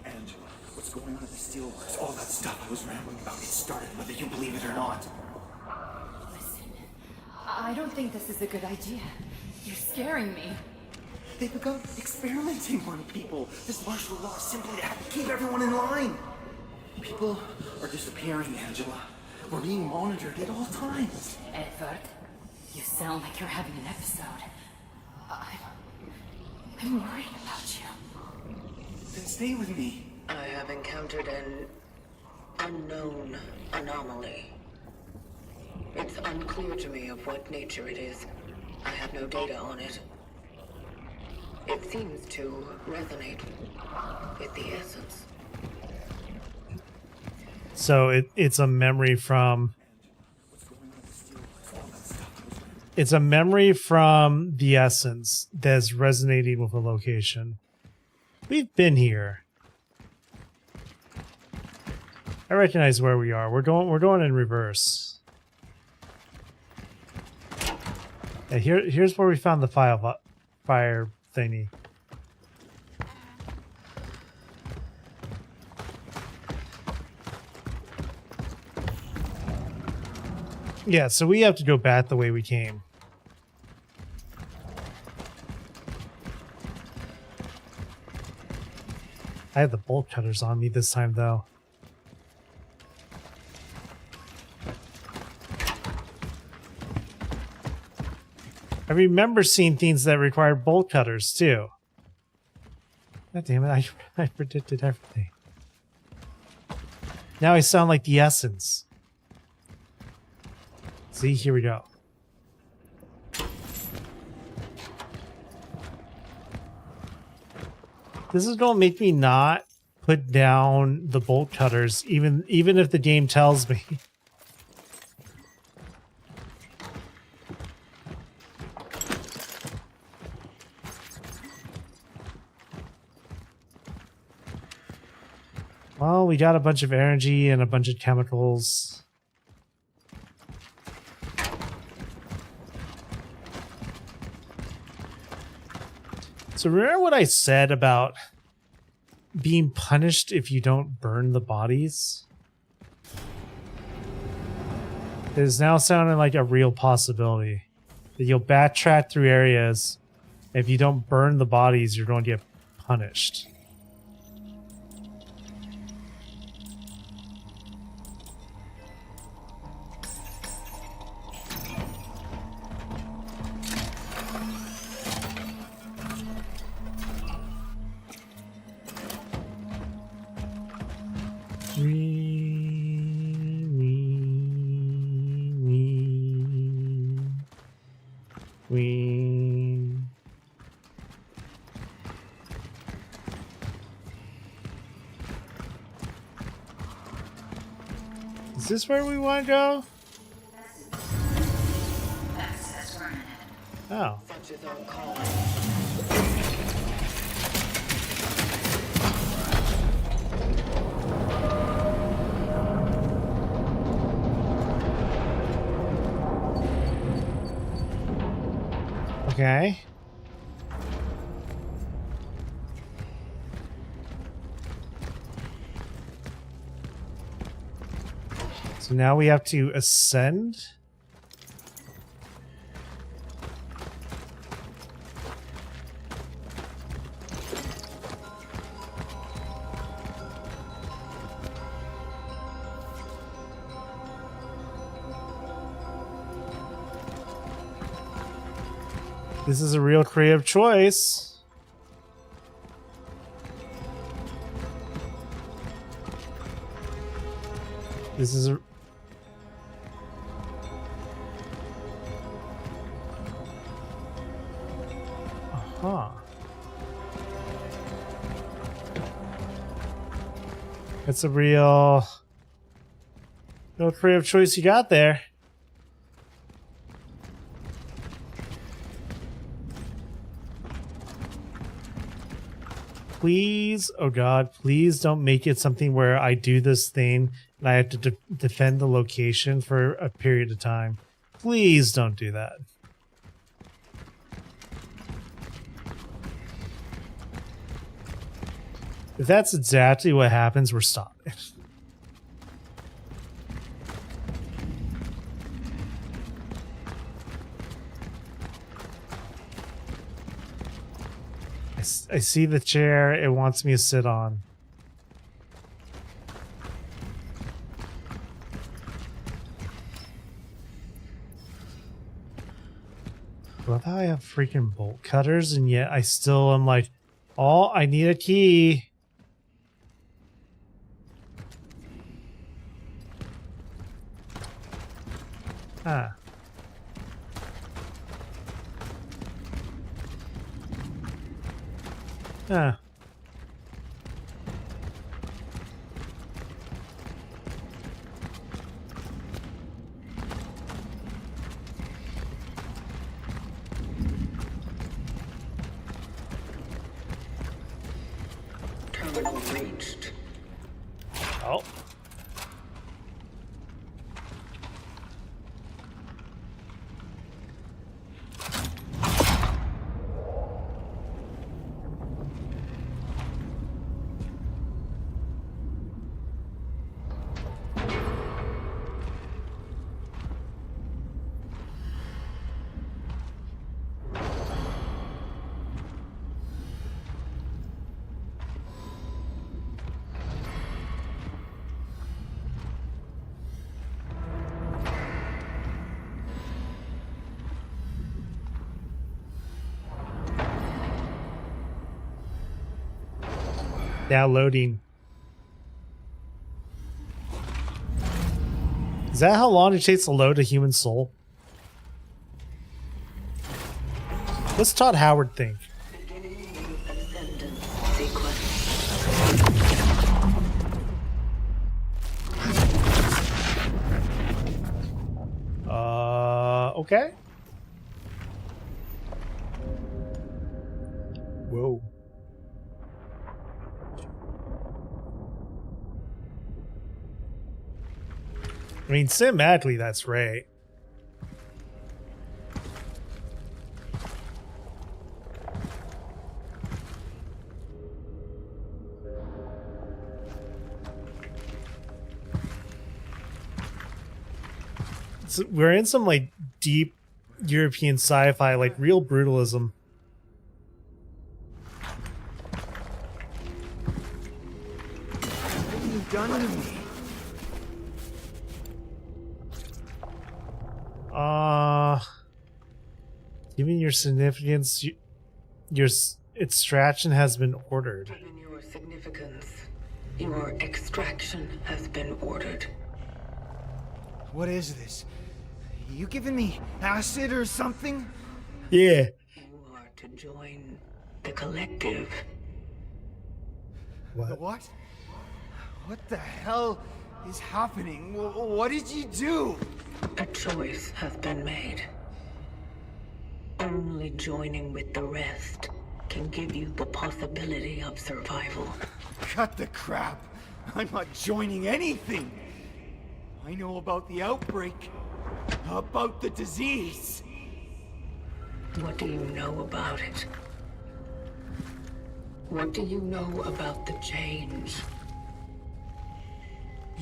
Angela, what's going on at the Steelworks? All that stuff I was rambling about, it started whether you believe it or not. Listen, I don't think this is a good idea. You're scaring me. They begun experimenting on people. This martial law simply had to keep everyone in line. People are disappearing, Angela. We're being monitored at all times. Edward, you sound like you're having an episode. I'm worried about you. Then stay with me. I have encountered an unknown anomaly. It's unclear to me of what nature it is. I have no data on it. It seems to resonate with the essence. So it's a memory from... It's a memory from the essence that's resonating with a location. We've been here. I recognize where we are. We're going in reverse. Yeah, here's where we found the fire thingy. Yeah, so we have to go back the way we came. I have the bolt cutters on me this time, though. I remember seeing things that required bolt cutters, too. God damn it, I predicted everything. Now I sound like the essence. See, here we go. This is going to make me not put down the bolt cutters, even if the game tells me. Well, we got a bunch of energy and a bunch of chemicals. So remember what I said about being punished if you don't burn the bodies? It is now sounding like a real possibility. That you'll backtrack through areas. If you don't burn the bodies, you're going to get punished. Is this where we want to go? Oh. Such is our calling. Okay. So now we have to ascend. This is a real creative choice. This is a... Uh-huh. It's a real creative choice you got there. Please, oh god, please don't make it something where I do this thing and I have to defend the location for a period of time. Please don't do that. If that's exactly what happens, we're stopping. I see the chair it wants me to sit on. I love how I have freaking bolt cutters and yet I still am like, oh, I need a key. Huh. Huh. Terminal reached. Oh. Now loading. Is that how long it takes to load a human soul? What's Todd Howard think? Beginning new ascendant sequence. Okay. Whoa. I mean, cinematically, that's right. So we're in some like deep European sci-fi, like real brutalism. What have you done to me? Given your significance, your extraction has been ordered. Given your significance, your extraction has been ordered. What is this? You giving me acid or something? Yeah. You are to join the collective. The what? What the hell is happening? What did you do? A choice has been made. Only joining with the rest can give you the possibility of survival. Cut the crap. I'm not joining anything. I know about the outbreak, about the disease. What do you know about it? What do you know about the change?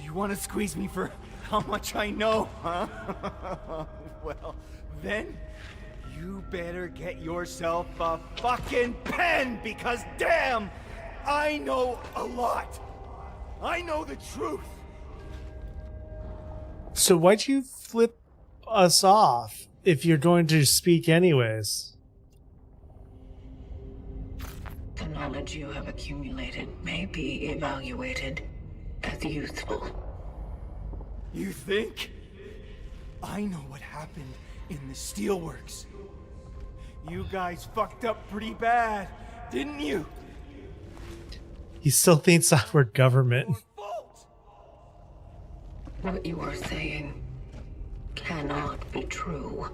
You want to squeeze me for how much I know, huh? Well, then you better get yourself a fucking pen, because damn, I know a lot. I know the truth. So why'd you flip us off if you're going to speak anyways? The knowledge you have accumulated may be evaluated as useful. You think? I know what happened in the steelworks. You guys fucked up pretty bad, didn't you? He still thinks we're government. Fault. What you are saying cannot be true.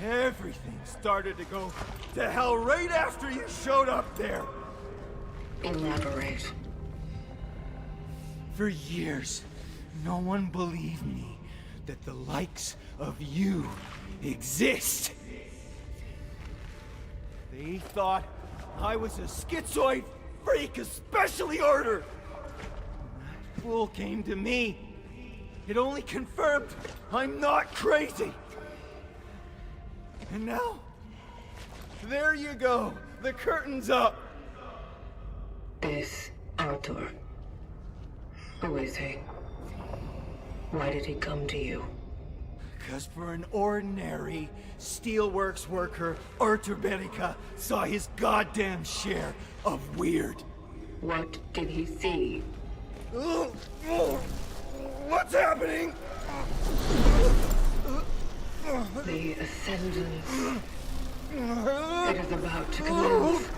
Everything started to go to hell right after you showed up there. Elaborate. For years, no one believed me that the likes of you exist. They thought I was a schizoid freak of specially order. When that fool came to me, it only confirmed I'm not crazy. And now, there you go. The curtain's up. This Arthur. Who is he? Why did he come to you? Because for an ordinary steelworks worker, Arthur Berica saw his goddamn share of weird. What did he see? What's happening? The Ascendance. It is about to commence.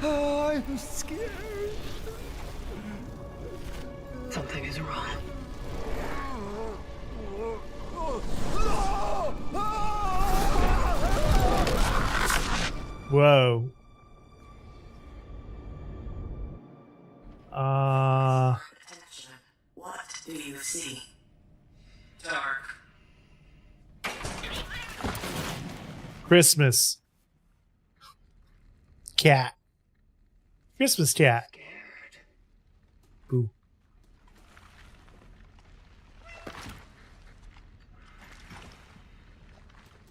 I'm scared. Something is wrong. Whoa. What do you see? Dark. Christmas. Cat. Christmas cat. Scared. Boo.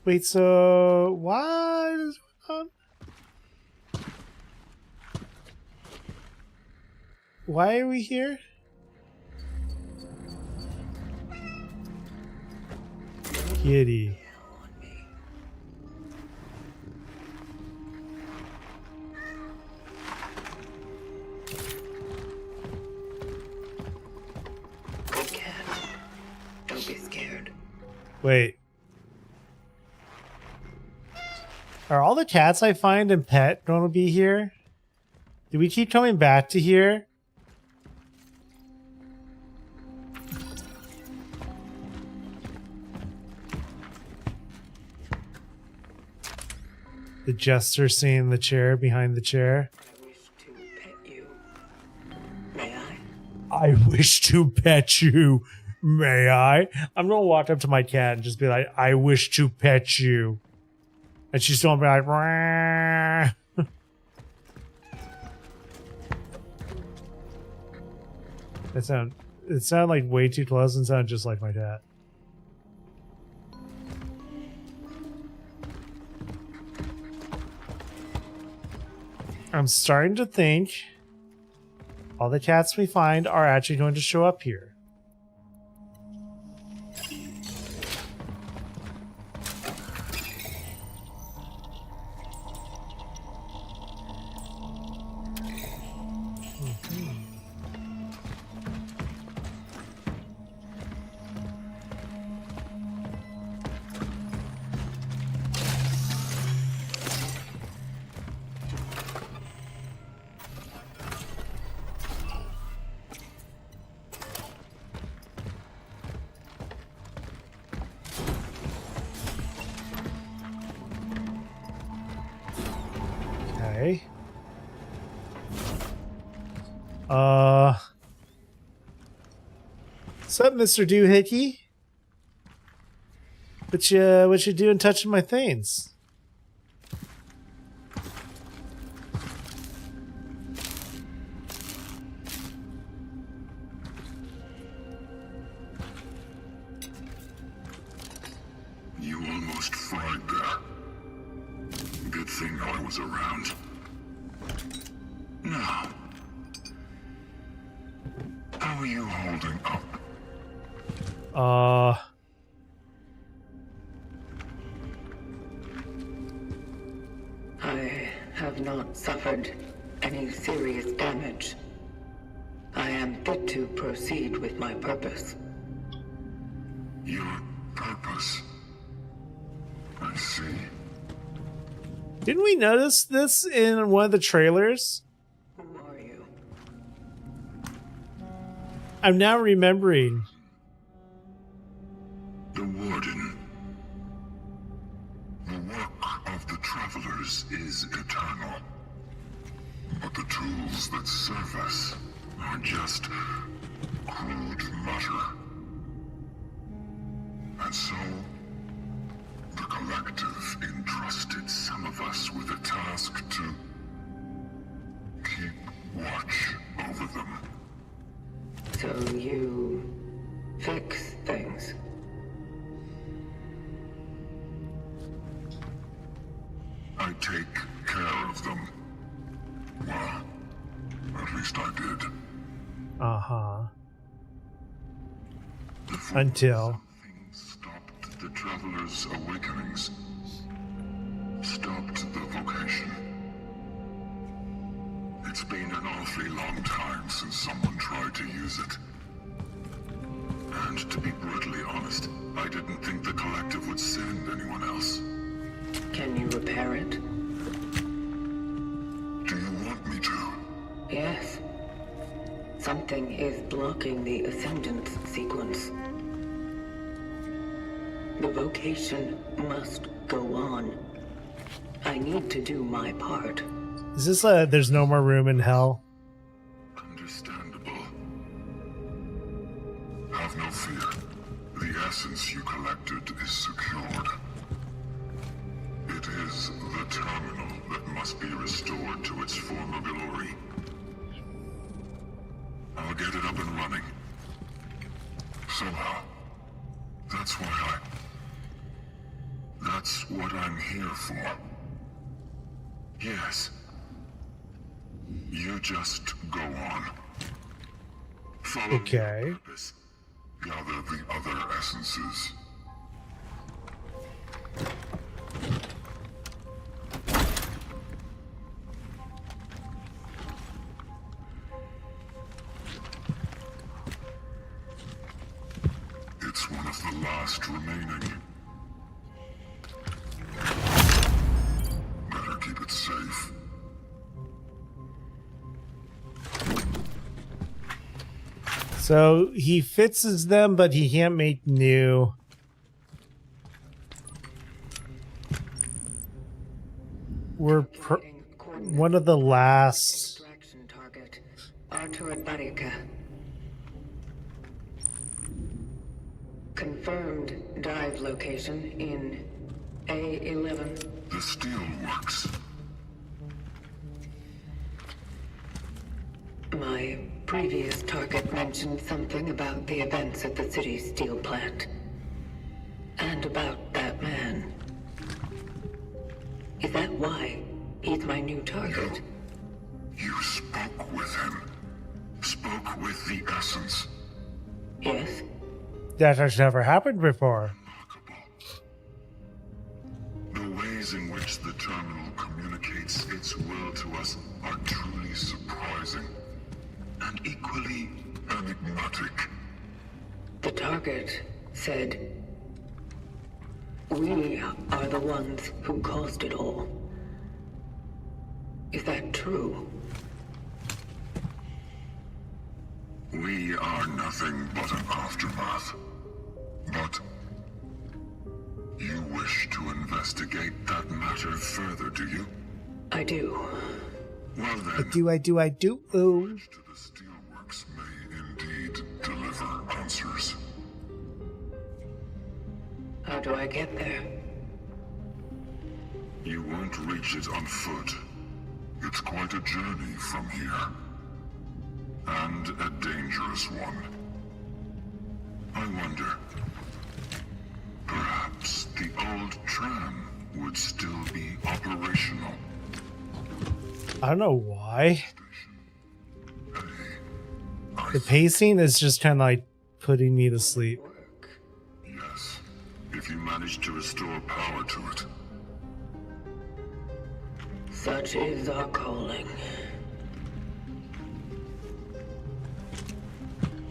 Wait, so what is going on? Why are we here? Kitty. Good cat. Don't be scared. Wait. Are all the cats I find and pet going to be here? Do we keep coming back to here? The jester seeing the chair behind the chair. I wish to pet you. May I? I wish to pet you. May I? I'm gonna walk up to my cat and just be like, I wish to pet you. And she's gonna be like, "Rah." It sounded like way too close and sounded just like my cat. I'm starting to think all the cats we find are actually going to show up here. Okay. What's up, Mr. Doohickey? What you doing touching my things? You almost fried there. Good thing I was around. Now, how are you holding up? I have not suffered any serious damage. I am fit to proceed with my purpose. Your purpose? I see. Didn't we notice this in one of the trailers? Who are you? I'm now remembering. The Warden. The work of the Travelers is eternal. But the tools that serve us are just crude matter. And so, the Collective entrusted some of us with a task to keep watch over them. So you fix things. I take care of them. Well, at least I did. Uh-huh. Before Until. something stopped the Travelers' awakenings. Stopped the vocation. It's been an awfully long time since someone tried to use it. And to be brutally honest, I didn't think the Collective would send anyone else. Can you repair it? Do you want me to? Yes. Something is blocking the Ascendance sequence. The vocation must go on. I need to do my part. Is this there's no more room in hell? Understandable. Have no fear. The essence you collected is secured. It is the terminal that must be restored to its former glory. I'll get it up and running. Somehow. That's what I'm here for. Yes. You just go on. Follow Okay. your purpose. Gather the other essences. It's one of the last remaining. Better keep it safe. So he fixes them, but he can't make new. We're one of the last. Extraction target. Artur Barika. Confirmed dive location in A11. The steel works. My previous target mentioned something about the events at the city's steel plant. And about that man. Is that why he's my new target? You spoke with him. Spoke with the essence. Yes? That has never happened before. The ways in which the terminal communicates its will to us are truly surprising. And equally enigmatic. The target said, "We are the ones who caused it all." Is that true? We are nothing but an aftermath. But you wish to investigate that matter further, do you? I do. Well then, I do. Ooh. to the steelworks may indeed deliver answers. How do I get there? You won't reach it on foot. It's quite a journey from here. And a dangerous one. I wonder, perhaps the old tram would still be operational. I don't know why. I The pacing is just kind of like putting me to sleep. Work. Yes, if you manage to restore power to it. Such is our calling.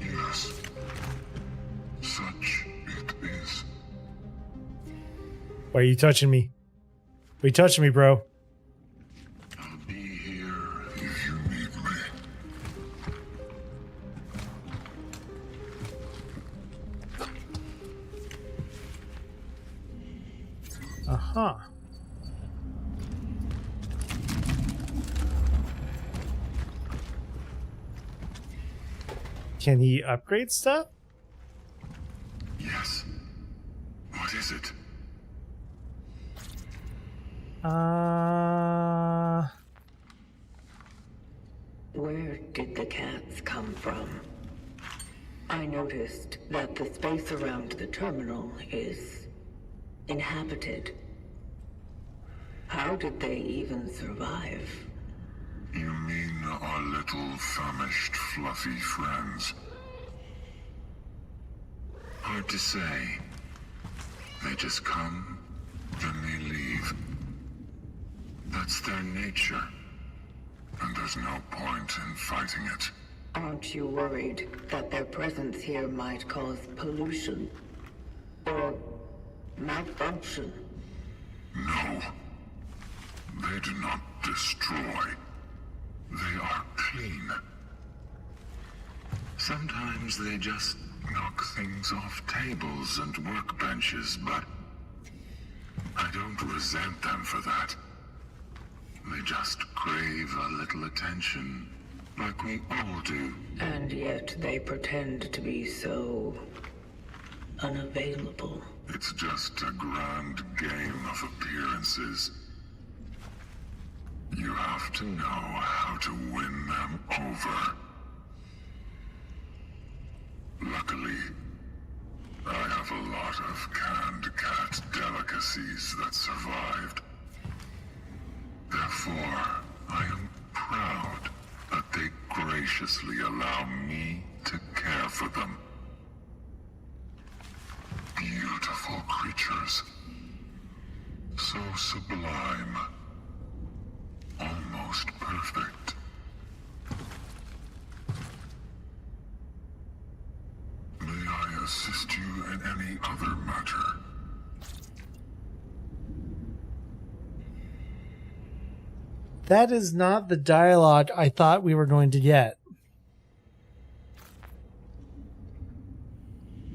Yes, such it is. Why are you touching me? Why are you touching me, bro? I'll be here if you need me. Uh-huh. Can he upgrade stuff? Yes. What is it? Where did the cats come from? I noticed that the space around the terminal is inhabited. How did they even survive? You mean our little famished, fluffy friends? Hard to say. They just come, then they leave. That's their nature. And there's no point in fighting it. Aren't you worried that their presence here might cause pollution? Or malfunction? No. They do not destroy. They are clean. Sometimes they just knock things off tables and workbenches, but I don't resent them for that. They just crave a little attention, like we all do. And yet they pretend to be so unavailable. It's just a grand game of appearances. You have to know how to win them over. Luckily, I have a lot of canned cat delicacies that survived. Therefore, I am proud that they graciously allow me to care for them. Beautiful creatures. So sublime. Almost perfect. May I assist you in any other matter? That is not the dialogue I thought we were going to get.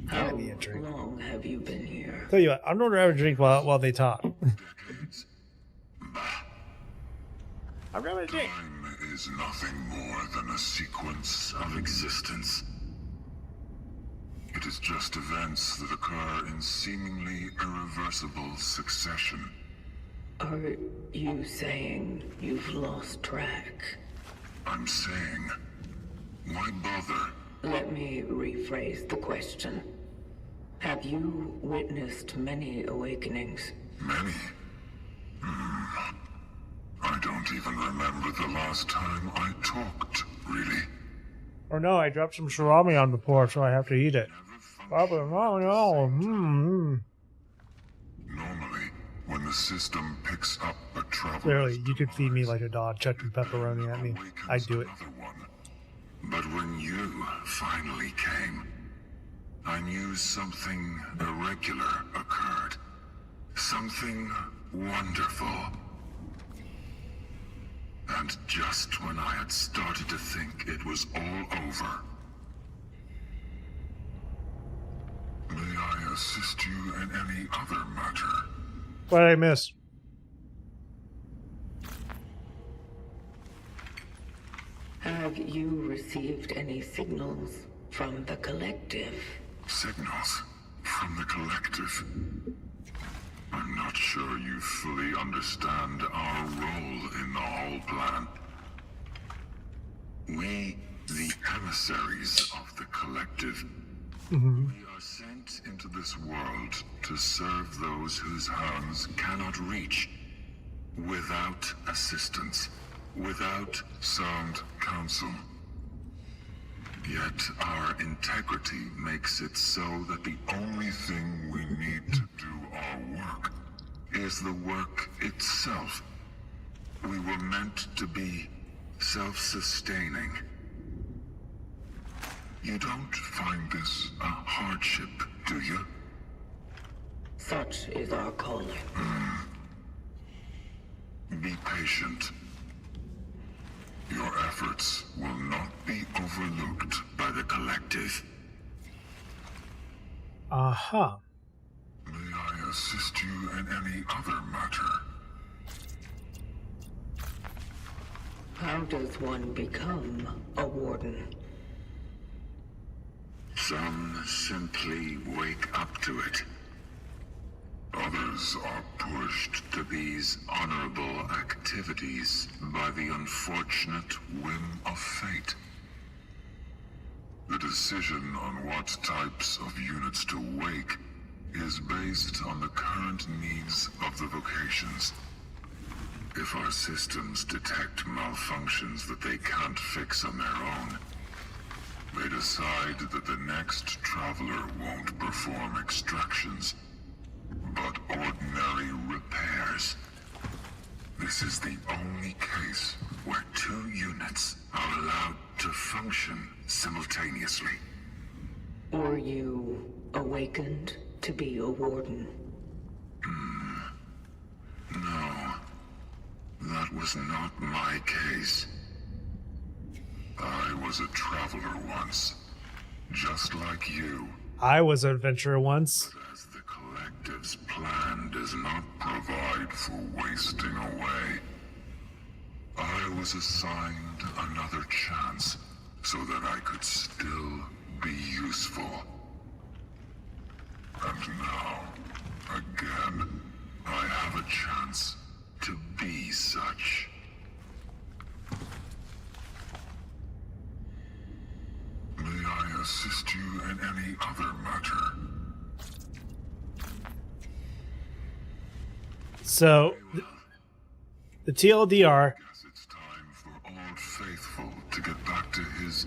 How Give me a drink. long have you been here? Tell you what, I'm going to have a drink while they talk. Decades? Bah. I'm grabbing a drink. Time is nothing more than a sequence of existence. It is just events that occur in seemingly irreversible succession. Are you saying you've lost track? I'm saying, why bother? Let me rephrase the question. Have you witnessed many awakenings? Many? I don't even remember the last time I talked, really. Oh no, I dropped some salami on the floor, so I have to eat it. Papa, no. Normally, when the system picks up a traveler... Clearly, you could feed me like a dog, chucking pepperoni at me. I'd do it. But when you finally came, I knew something irregular occurred. Something wonderful. And just when I had started to think it was all over... May I assist you in any other matter? What did I miss? Have you received any signals from the collective? Signals from the collective. I'm not sure you fully understand our role in the whole plan. We, the emissaries of the collective, we are sent into this world to serve those whose hands cannot reach, without assistance, without sound counsel. Yet our integrity makes it so that the only thing we need to do our work is the work itself. We were meant to be self-sustaining. You don't find this a hardship, do you? Such is our calling. Be patient. Your efforts will not be overlooked by the collective. Aha. May I assist you in any other matter? How does one become a warden? Some simply wake up to it. Others are pushed to these honorable activities by the unfortunate whim of fate. The decision on what types of units to wake is based on the current needs of the vocations. If our systems detect malfunctions that they can't fix on their own, they decide that the next traveler won't perform extractions, but ordinary repairs. This is the only case where two units are allowed to function simultaneously. Were you awakened to be a warden? No, that was not my case. I was a traveler once, just like you. I was an adventurer once. As the collective's plan does not provide for wasting away, I was assigned another chance so that I could still be useful. And now, again, I have a chance to be such. May I assist you in any other matter? So, the TLDR. Guess it's time for Old Faithful to get back to his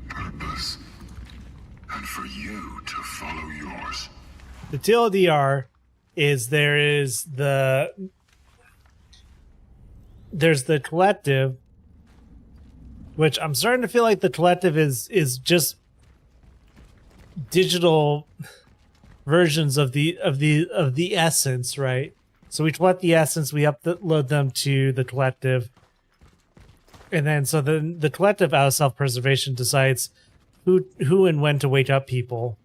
purpose, and for you to follow yours. The TLDR is there's the collective, which I'm starting to feel like the collective is just digital versions of the essence, right? So we collect the essence, we upload them to the collective, and then so then the collective, out of self-preservation, decides who and when to wake up people,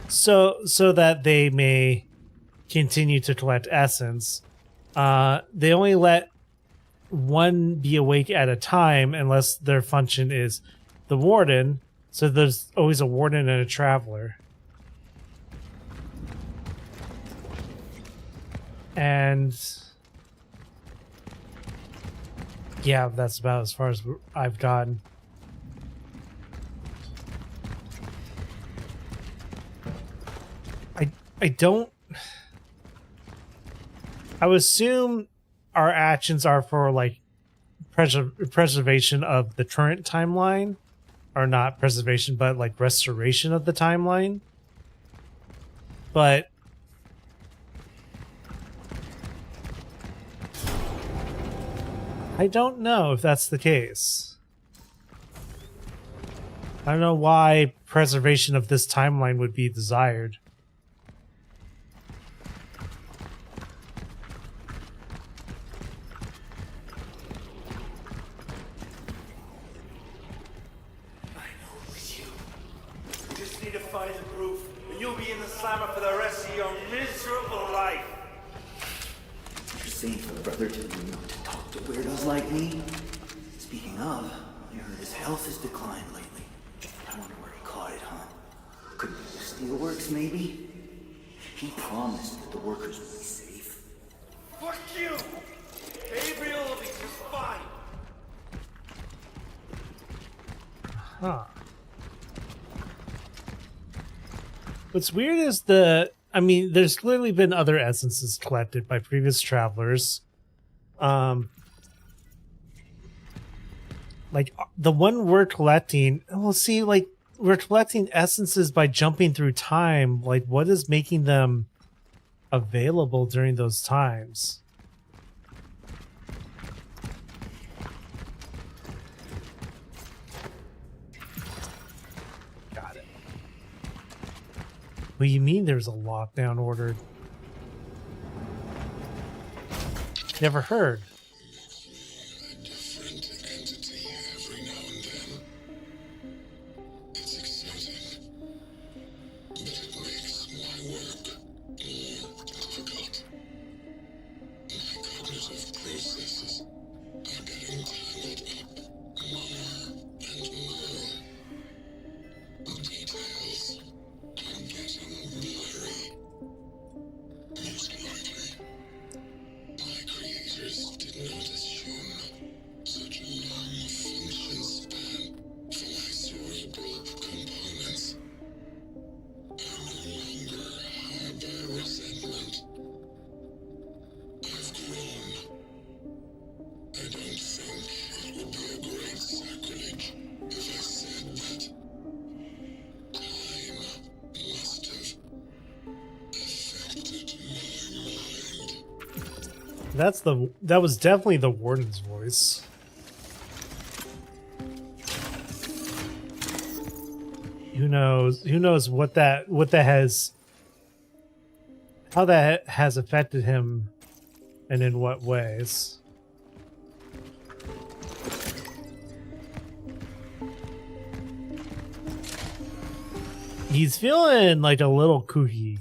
so that they may continue to collect essence. They only let one be awake at a time unless their function is the warden. So there's always a warden and a traveler. And yeah, that's about as far as I've gotten. I would assume our actions are for like preservation of the current timeline, or not preservation, but like restoration of the timeline. But I don't know if that's the case. I don't know why preservation of this timeline would be desired. Find the proof, and you'll be in the slammer for the rest of your miserable life. You're saying for brother to me not to talk to weirdos like me? Speaking of, I heard his health has declined lately. I wonder where he caught it, huh? Could be the steelworks, maybe? He promised that the workers would be safe. Fuck you! Gabriel will be just fine. Huh. What's weird is I mean, there's clearly been other essences collected by previous travelers. Like, the one we're collecting, we'll see, like, we're collecting essences by jumping through time. Like, what is making them available during those times? Got it. What do you mean there's a lockdown ordered? Never heard. A different entity every now and then. It's exciting, but it makes my work more difficult. My cognitive processes are getting tangled up more and more. The details are getting blurry. Most likely, my creators did not assume such a long function span for my cerebral components. I no longer harbor resentment. I've grown. I don't think it would be a great sacrilege if I said that time must have affected my mind. That was definitely the warden's voice. Who knows what that has, how that has affected him and in what ways. He's feeling like a little kooky.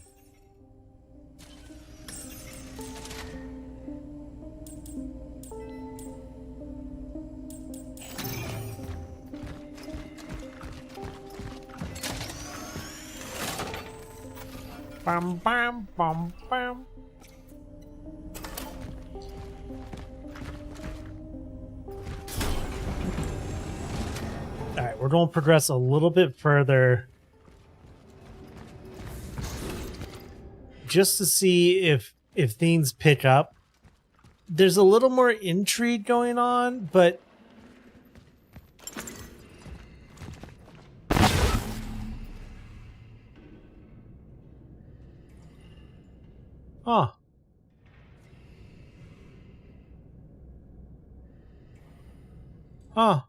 Bam, bam, bam, bam. All right, we're going to progress a little bit further just to see if things pick up. There's a little more intrigue going on, but Huh.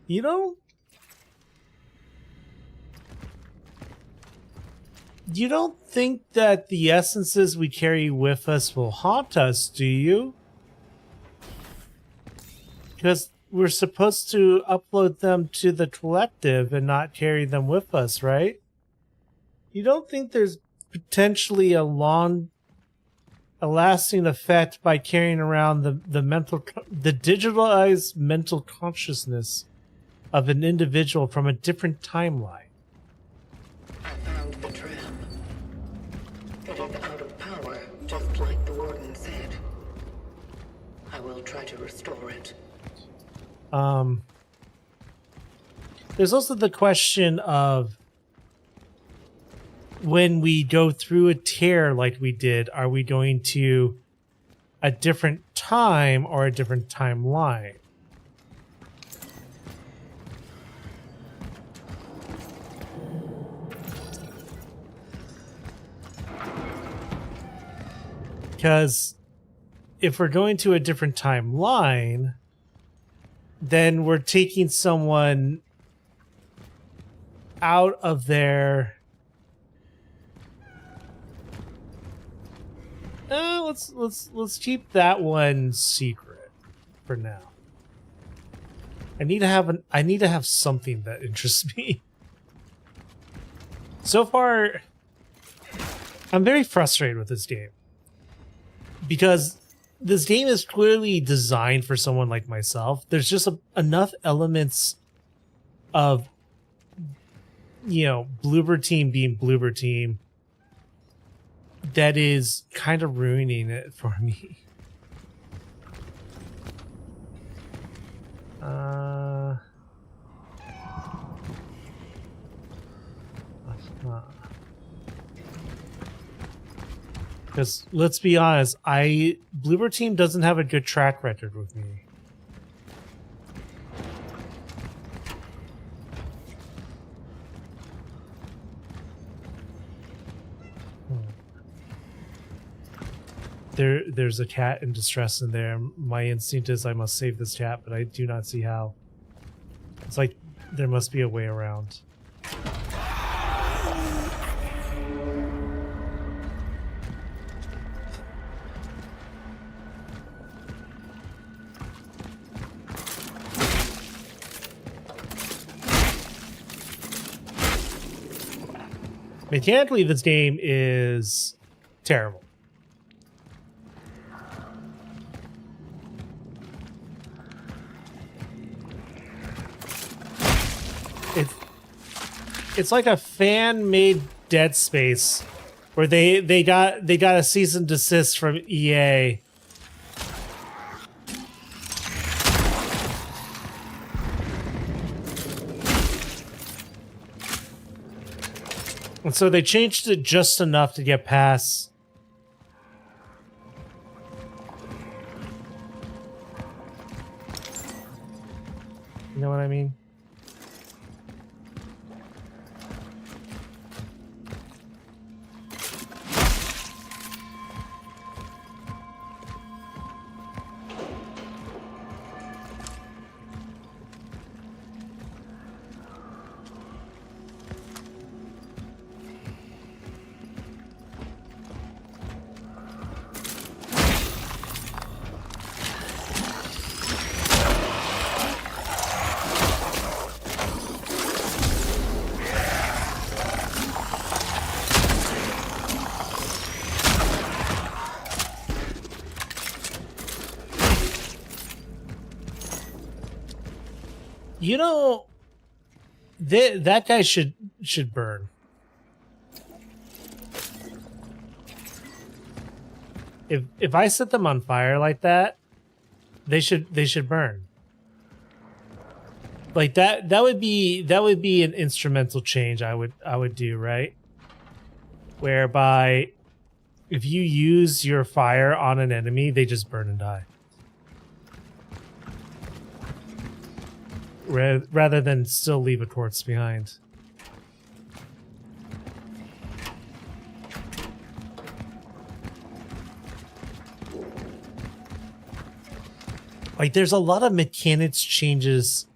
You don't think that the essences we carry with us will haunt us, do you? Because we're supposed to upload them to the collective and not carry them with us, right? You don't think there's potentially a lasting effect by carrying around the digitalized mental consciousness of an individual from a different timeline? I found the tram. It is out of power, just like the warden said. I will try to restore it. There's also the question of when we go through a tear like we did, are we going to a different time or a different timeline? Because if we're going to a different timeline, then we're taking someone out of their... let's keep that one secret for now. I need to have something that interests me. So far, I'm very frustrated with this game because this game is clearly designed for someone like myself. There's just enough elements of Bloober Team being Bloober Team, that is kind of ruining it for me. Because let's be honest, Bloober Team doesn't have a good track record with me. There's a cat in distress in there. My instinct is I must save this cat, but I do not see how. It's like there must be a way around. Mechanically, this game is terrible. It's like a fan-made Dead Space, where they got a cease and desist from EA. And so they changed it just enough to get past. You know what I mean? You know, that guy should burn. If I set them on fire like that, they should burn. Like that would be an instrumental change I would do, right? Whereby if you use your fire on an enemy, they just burn and die. Rather than still leave a corpse behind. Like, there's a lot of mechanics changes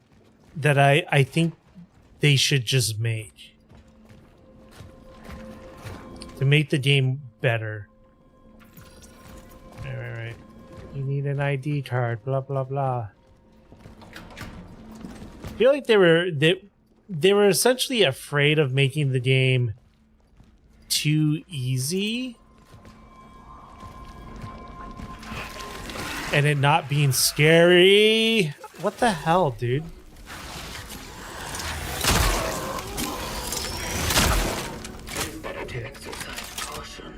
that I think they should just make to make the game better. Right. You need an ID card, blah, blah, blah. I feel like they were essentially afraid of making the game too easy and it not being scary. What the hell, dude? Better to exercise caution.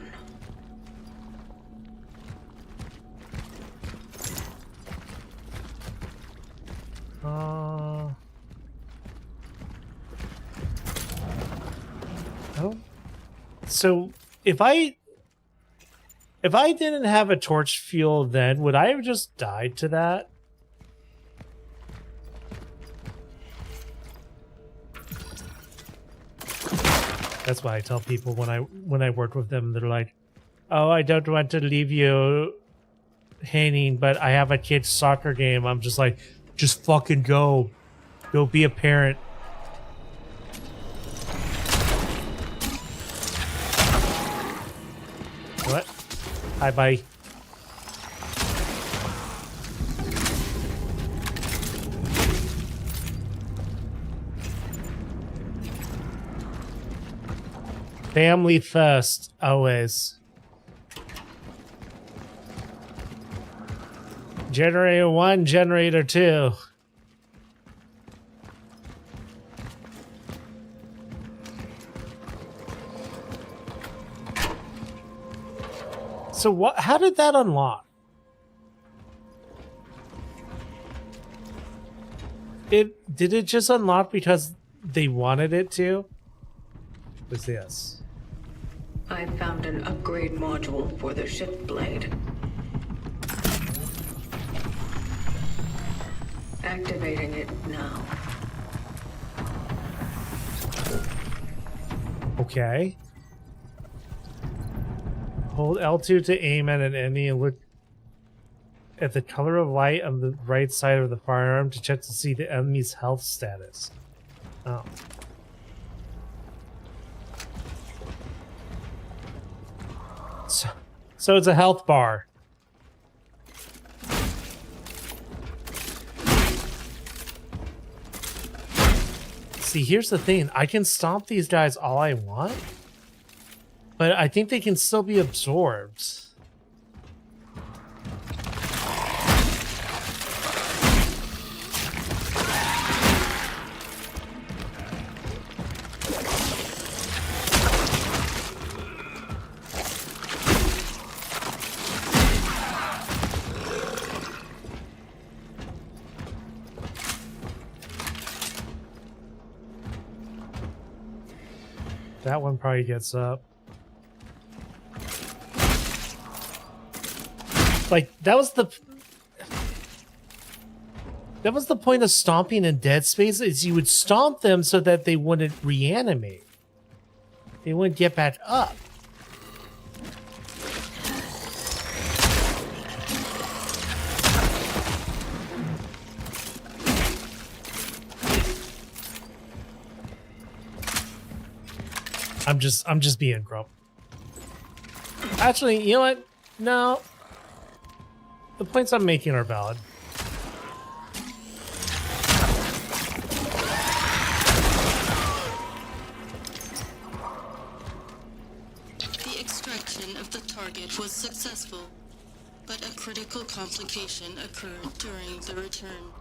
Oh. So if I didn't have a torch fuel then, would I have just died to that? That's why I tell people when I work with them, they're like, "Oh, I don't want to leave you hanging, but I have a kid's soccer game." I'm just like, "Just fucking go. Go be a parent." What? Hi, bye. Family first, always. Generator 1, generator 2. So what? How did that unlock? Did it just unlock because they wanted it to? What's this? I found an upgrade module for the ship blade. Activating it now. Okay. Hold L2 to aim at an enemy and look at the color of light on the right side of the firearm to check to see the enemy's health status. Oh. So it's a health bar. See, here's the thing. I can stomp these guys all I want, but I think they can still be absorbed. That one probably gets up. Like, that was the point of stomping in Dead Space, is you would stomp them so that they wouldn't reanimate. They wouldn't get back up. I'm just being grump. Actually, you know what? No. The points I'm making are valid. The extraction of the target was successful, but a critical complication occurred during the return.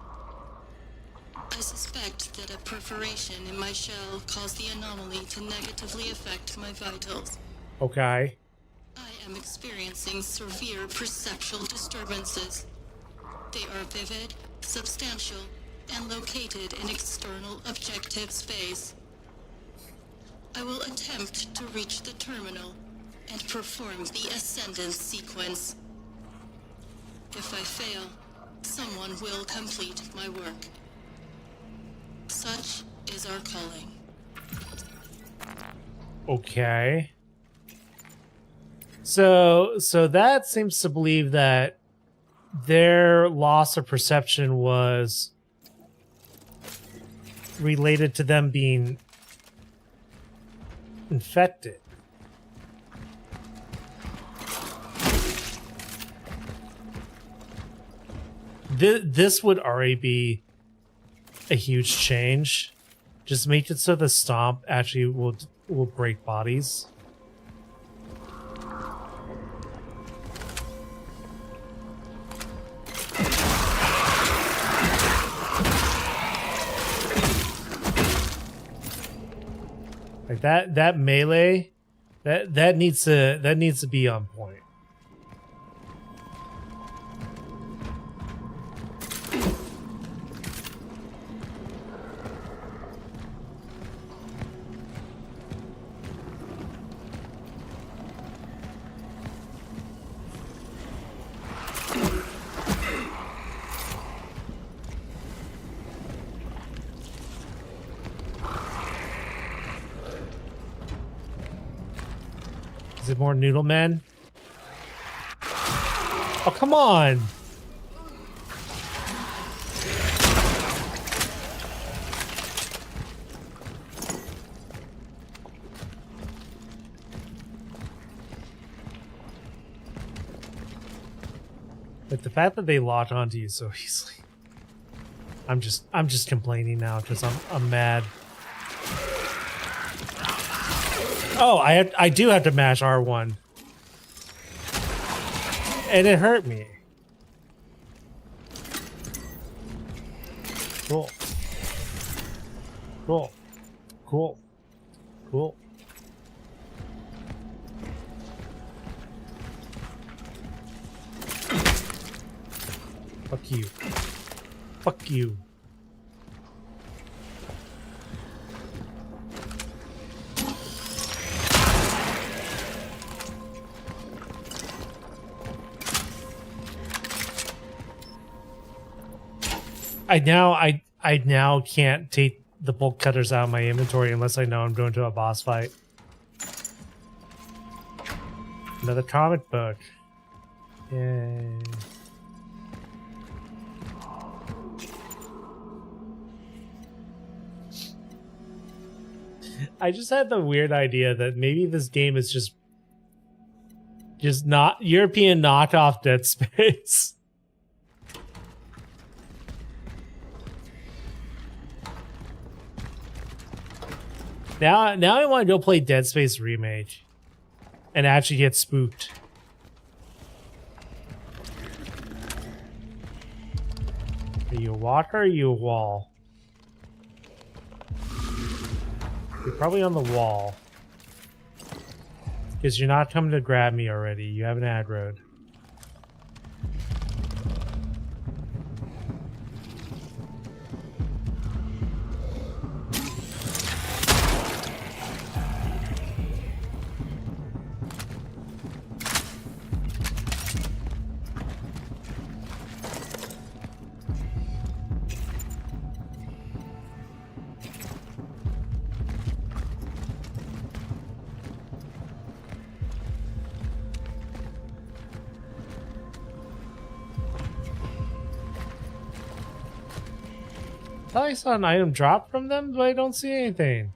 I suspect that a perforation in my shell caused the anomaly to negatively affect my vitals. Okay. I am experiencing severe perceptual disturbances. They are vivid, substantial, and located in external objective space. I will attempt to reach the terminal and perform the ascendance sequence. If I fail, someone will complete my work. Such is our calling. Okay. So that seems to believe that their loss of perception was related to them being infected. This would already be a huge change. Just make it so the stomp actually will break bodies. Like that melee, that needs to be on point. Is it more noodle men? Oh, come on! But the fact that they lock onto you so easily. I'm just complaining now because I'm mad. Oh, I do have to mash R1. And it hurt me. Cool. Cool. Cool. Cool. Fuck you. Fuck you. I now can't take the bolt cutters out of my inventory unless I know I'm going to a boss fight. Another comic book. Yay. I just had the weird idea that maybe this game is just not European knockoff Dead Space. Now I want to go play Dead Space Remake and actually get spooked. Are you a walker or are you a wall? You're probably on the wall. Because you're not coming to grab me already. You haven't aggroed. I thought I saw an item drop from them, but I don't see anything.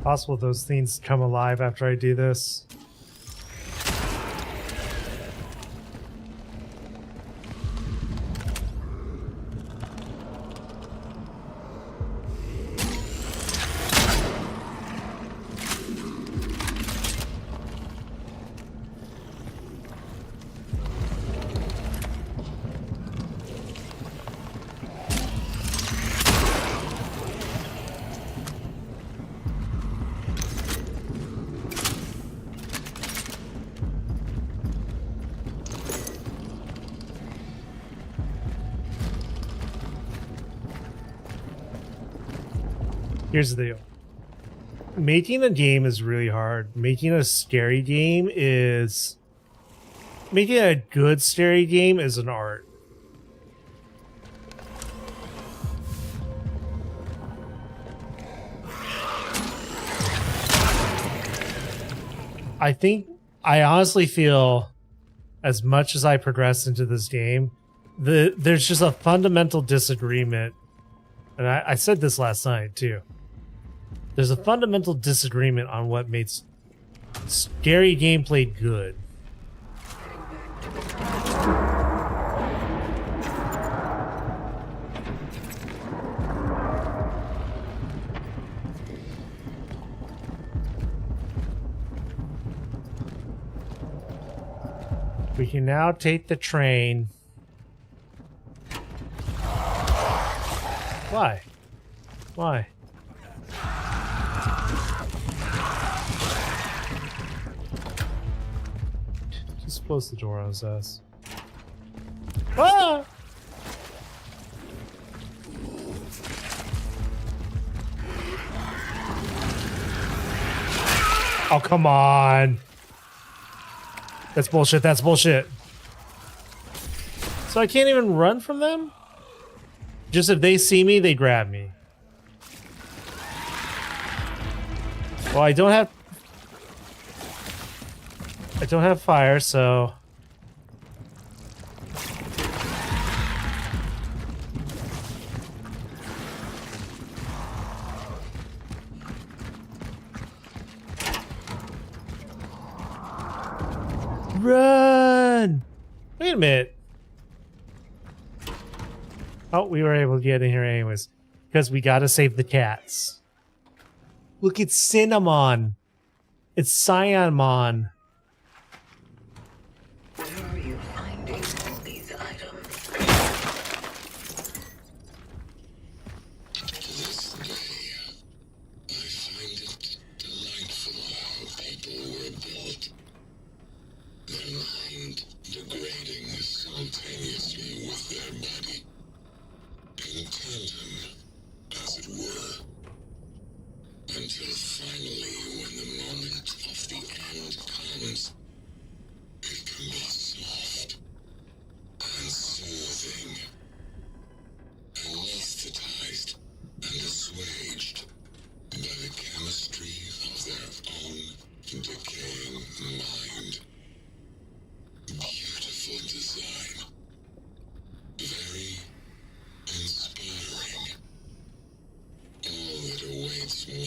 Possible those things come alive after I do this. Here's the deal. Making a game is really hard. Making a scary game is... Making a good scary game is an art. I honestly feel, as much as I progress into this game, there's just a fundamental disagreement. And I said this last night too. There's a fundamental disagreement on what makes scary gameplay good. We can now take the train. Why? Why? Just close the door on his ass. Ah! Oh, come on. That's bullshit. That's bullshit. So I can't even run from them? Just if they see me, they grab me. Well, I don't have fire, so Run! Wait a minute. Oh, we were able to get in here anyways. Because we gotta save the cats. Look, it's Cinnamon. It's Cyanmon. Where are you finding all these items? To this day, I find it delightful how people were built. Their mind degrading simultaneously with their body. In tandem, as it were. Until finally, when the moment of the end comes, it can be soft and soothing, anesthetized and assuaged by the chemistry of their own decaying mind. Beautiful design. Very inspiring. All that awaits me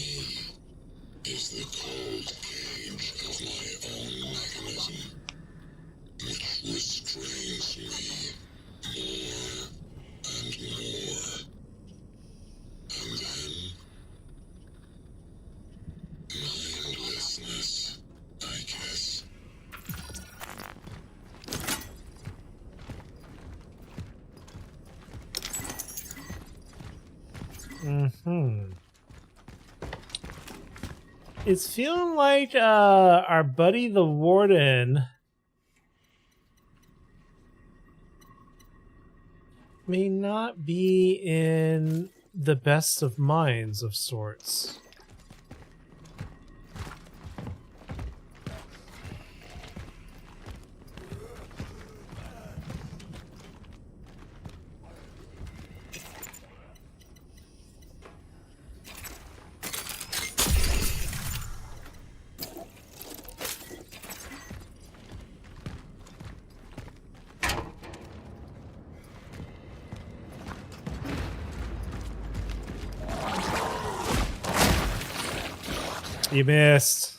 is the cold cage of my own mechanism, which restrains me more and more. And then, mindlessness, I guess. It's feeling like our buddy the Warden may not be in the best of minds of sorts. You missed.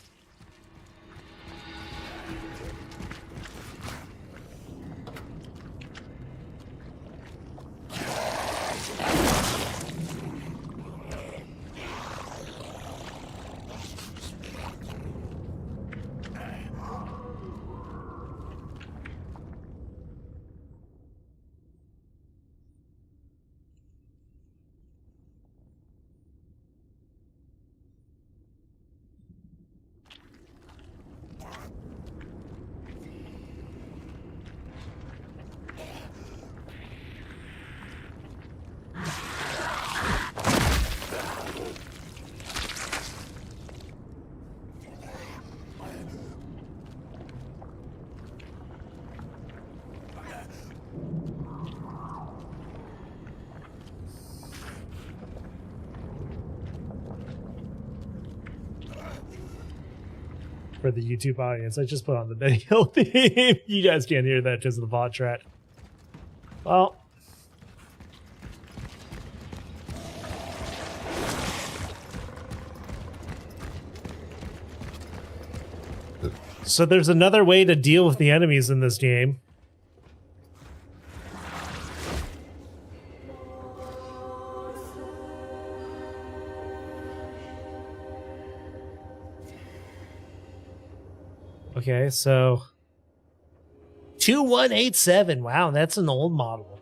For the YouTube audience, I just put on the Benny Hill theme. You guys can't hear that because of the bot track. Well, so there's another way to deal with the enemies in this game. Okay, so 2187. Wow, that's an old model.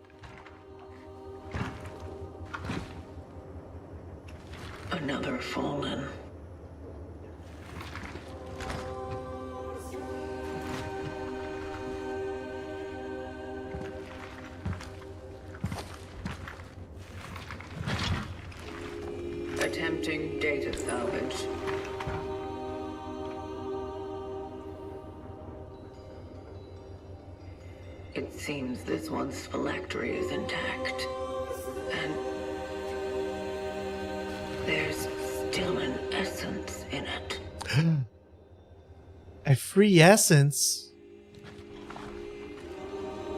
Another fallen. Attempting data salvage. It seems this one's phylactery is intact. And there's still an essence in it. A free essence?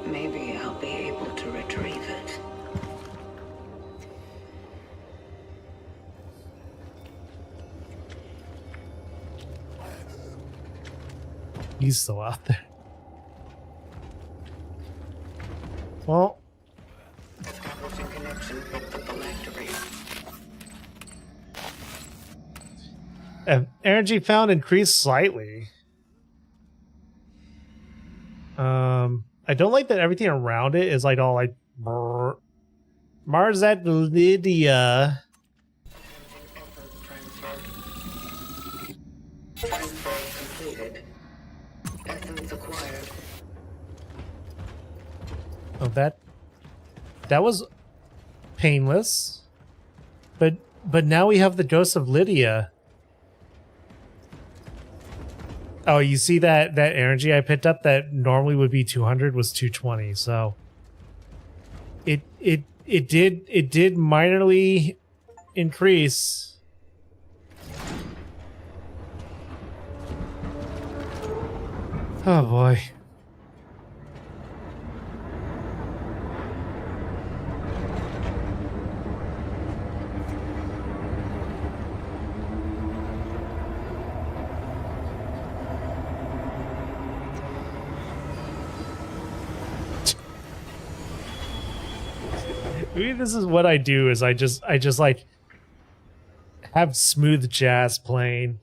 Maybe I'll be able to retrieve it. He's still out there. construction of the phylactery. Energy found increased slightly. I don't like that everything around it is like all like Mars at Lydia. Transfer completed. Essence acquired. Oh, that was painless. But now we have the ghost of Lydia. Oh, you see that energy I picked up that normally would be 200 was 220. So it did minorly increase. Oh boy. Maybe this is what I do is I just like have smooth jazz playing.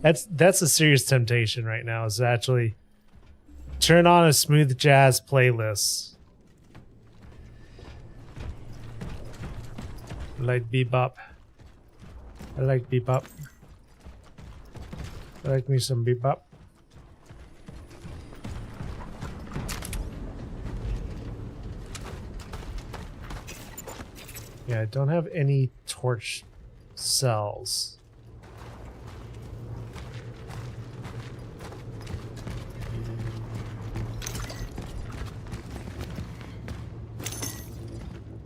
That's a serious temptation right now is to actually turn on a smooth jazz playlist. I like bebop. I like bebop. I like me some bebop. Yeah, I don't have any torch cells.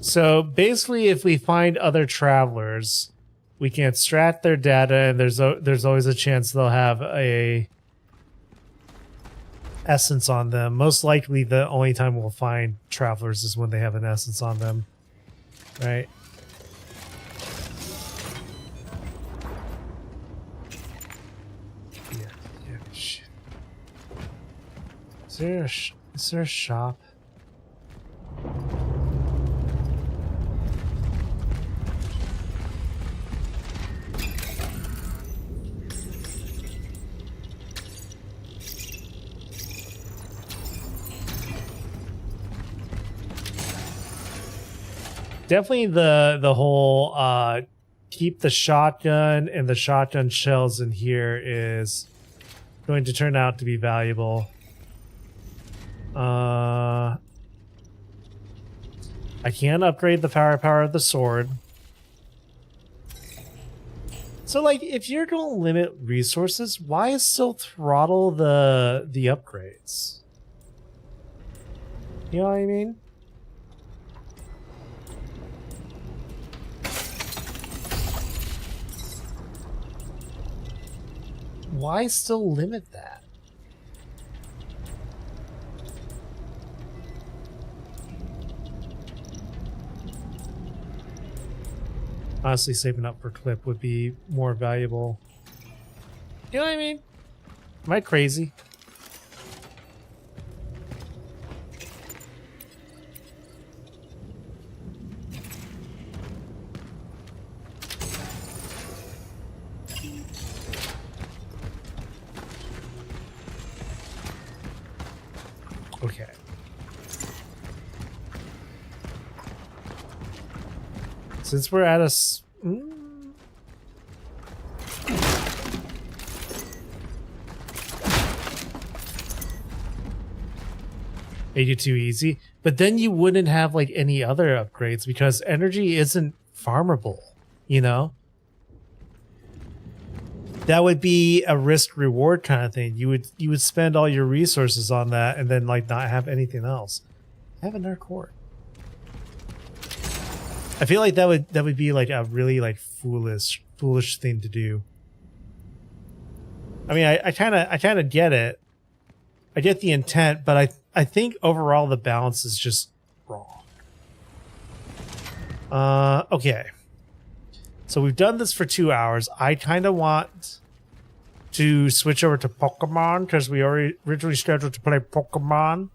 So basically, if we find other travelers, we can extract their data, and there's always a chance they'll have a essence on them. Most likely, the only time we'll find travelers is when they have an essence on them. Right. Yeah, shit. Is there a shop? Definitely the whole keep the shotgun and the shotgun shells in here is going to turn out to be valuable. I can upgrade the firepower of the sword. So like if you're going to limit resources, why still throttle the upgrades? You know what I mean? Why still limit that? Honestly, saving up for clip would be more valuable. You know what I mean? Am I crazy? Okay. Since we're at a... 82 easy, but then you wouldn't have like any other upgrades because energy isn't farmable, you know? That would be a risk reward kind of thing. You would spend all your resources on that and then like not have anything else. I have another cord. I feel like that would be like a really like foolish thing to do. I mean, I kind of get it. I get the intent, but I think overall the balance is just wrong. Okay. So we've done this for 2 hours. I kind of want to switch over to Pokemon because we originally scheduled to play Pokemon.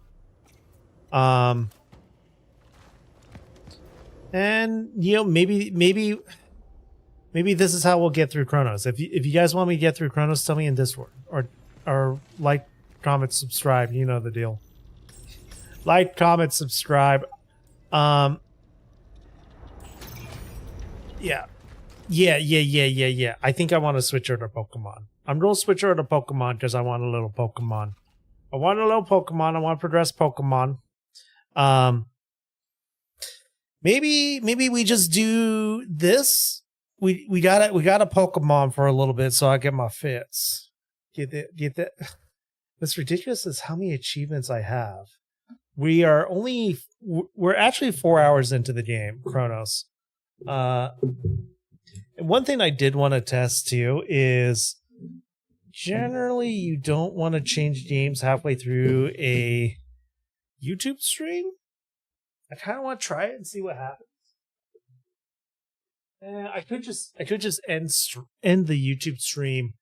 And maybe this is how we'll get through Chronos. If you guys want me to get through Chronos, tell me in Discord or like, comment, subscribe. You know the deal. Like, comment, subscribe. Yeah. I think I want to switch over to Pokemon. I'm going to switch over to Pokemon because I want a little Pokemon. I want to progress Pokemon. Maybe we just do this. We got a Pokemon for a little bit so I get my fits. Get that. What's ridiculous is how many achievements I have. We're actually 4 hours into the game, Chronos. And one thing I did want to test too is generally you don't want to change games halfway through a YouTube stream. I kind of want to try it and see what happens. I could just end the YouTube stream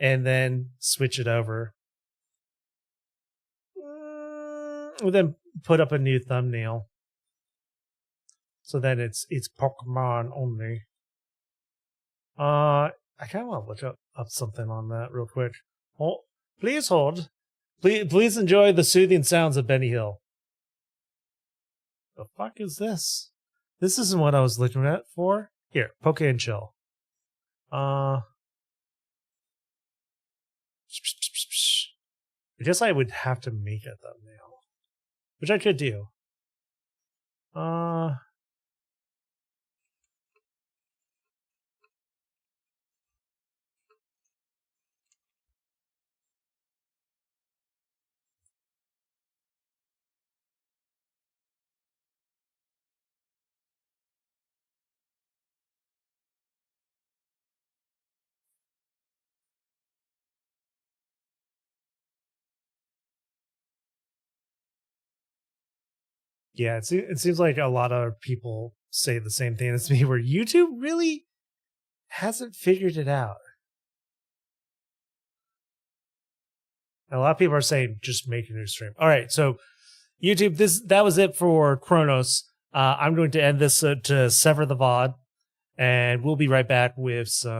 and then switch it over. And then put up a new thumbnail. So then it's Pokemon only. I kind of want to look up something on that real quick. Oh, please hold. Please enjoy the soothing sounds of Benny Hill. The fuck is this? This isn't what I was looking at for. Here, Poke and Chill. I guess I would have to make a thumbnail, which I could do. Yeah, it seems like a lot of people say the same thing as me, where YouTube really hasn't figured it out. And a lot of people are saying just make a new stream. All right, so YouTube, that was it for Chronos. I'm going to end this to sever the VOD, and we'll be right back with some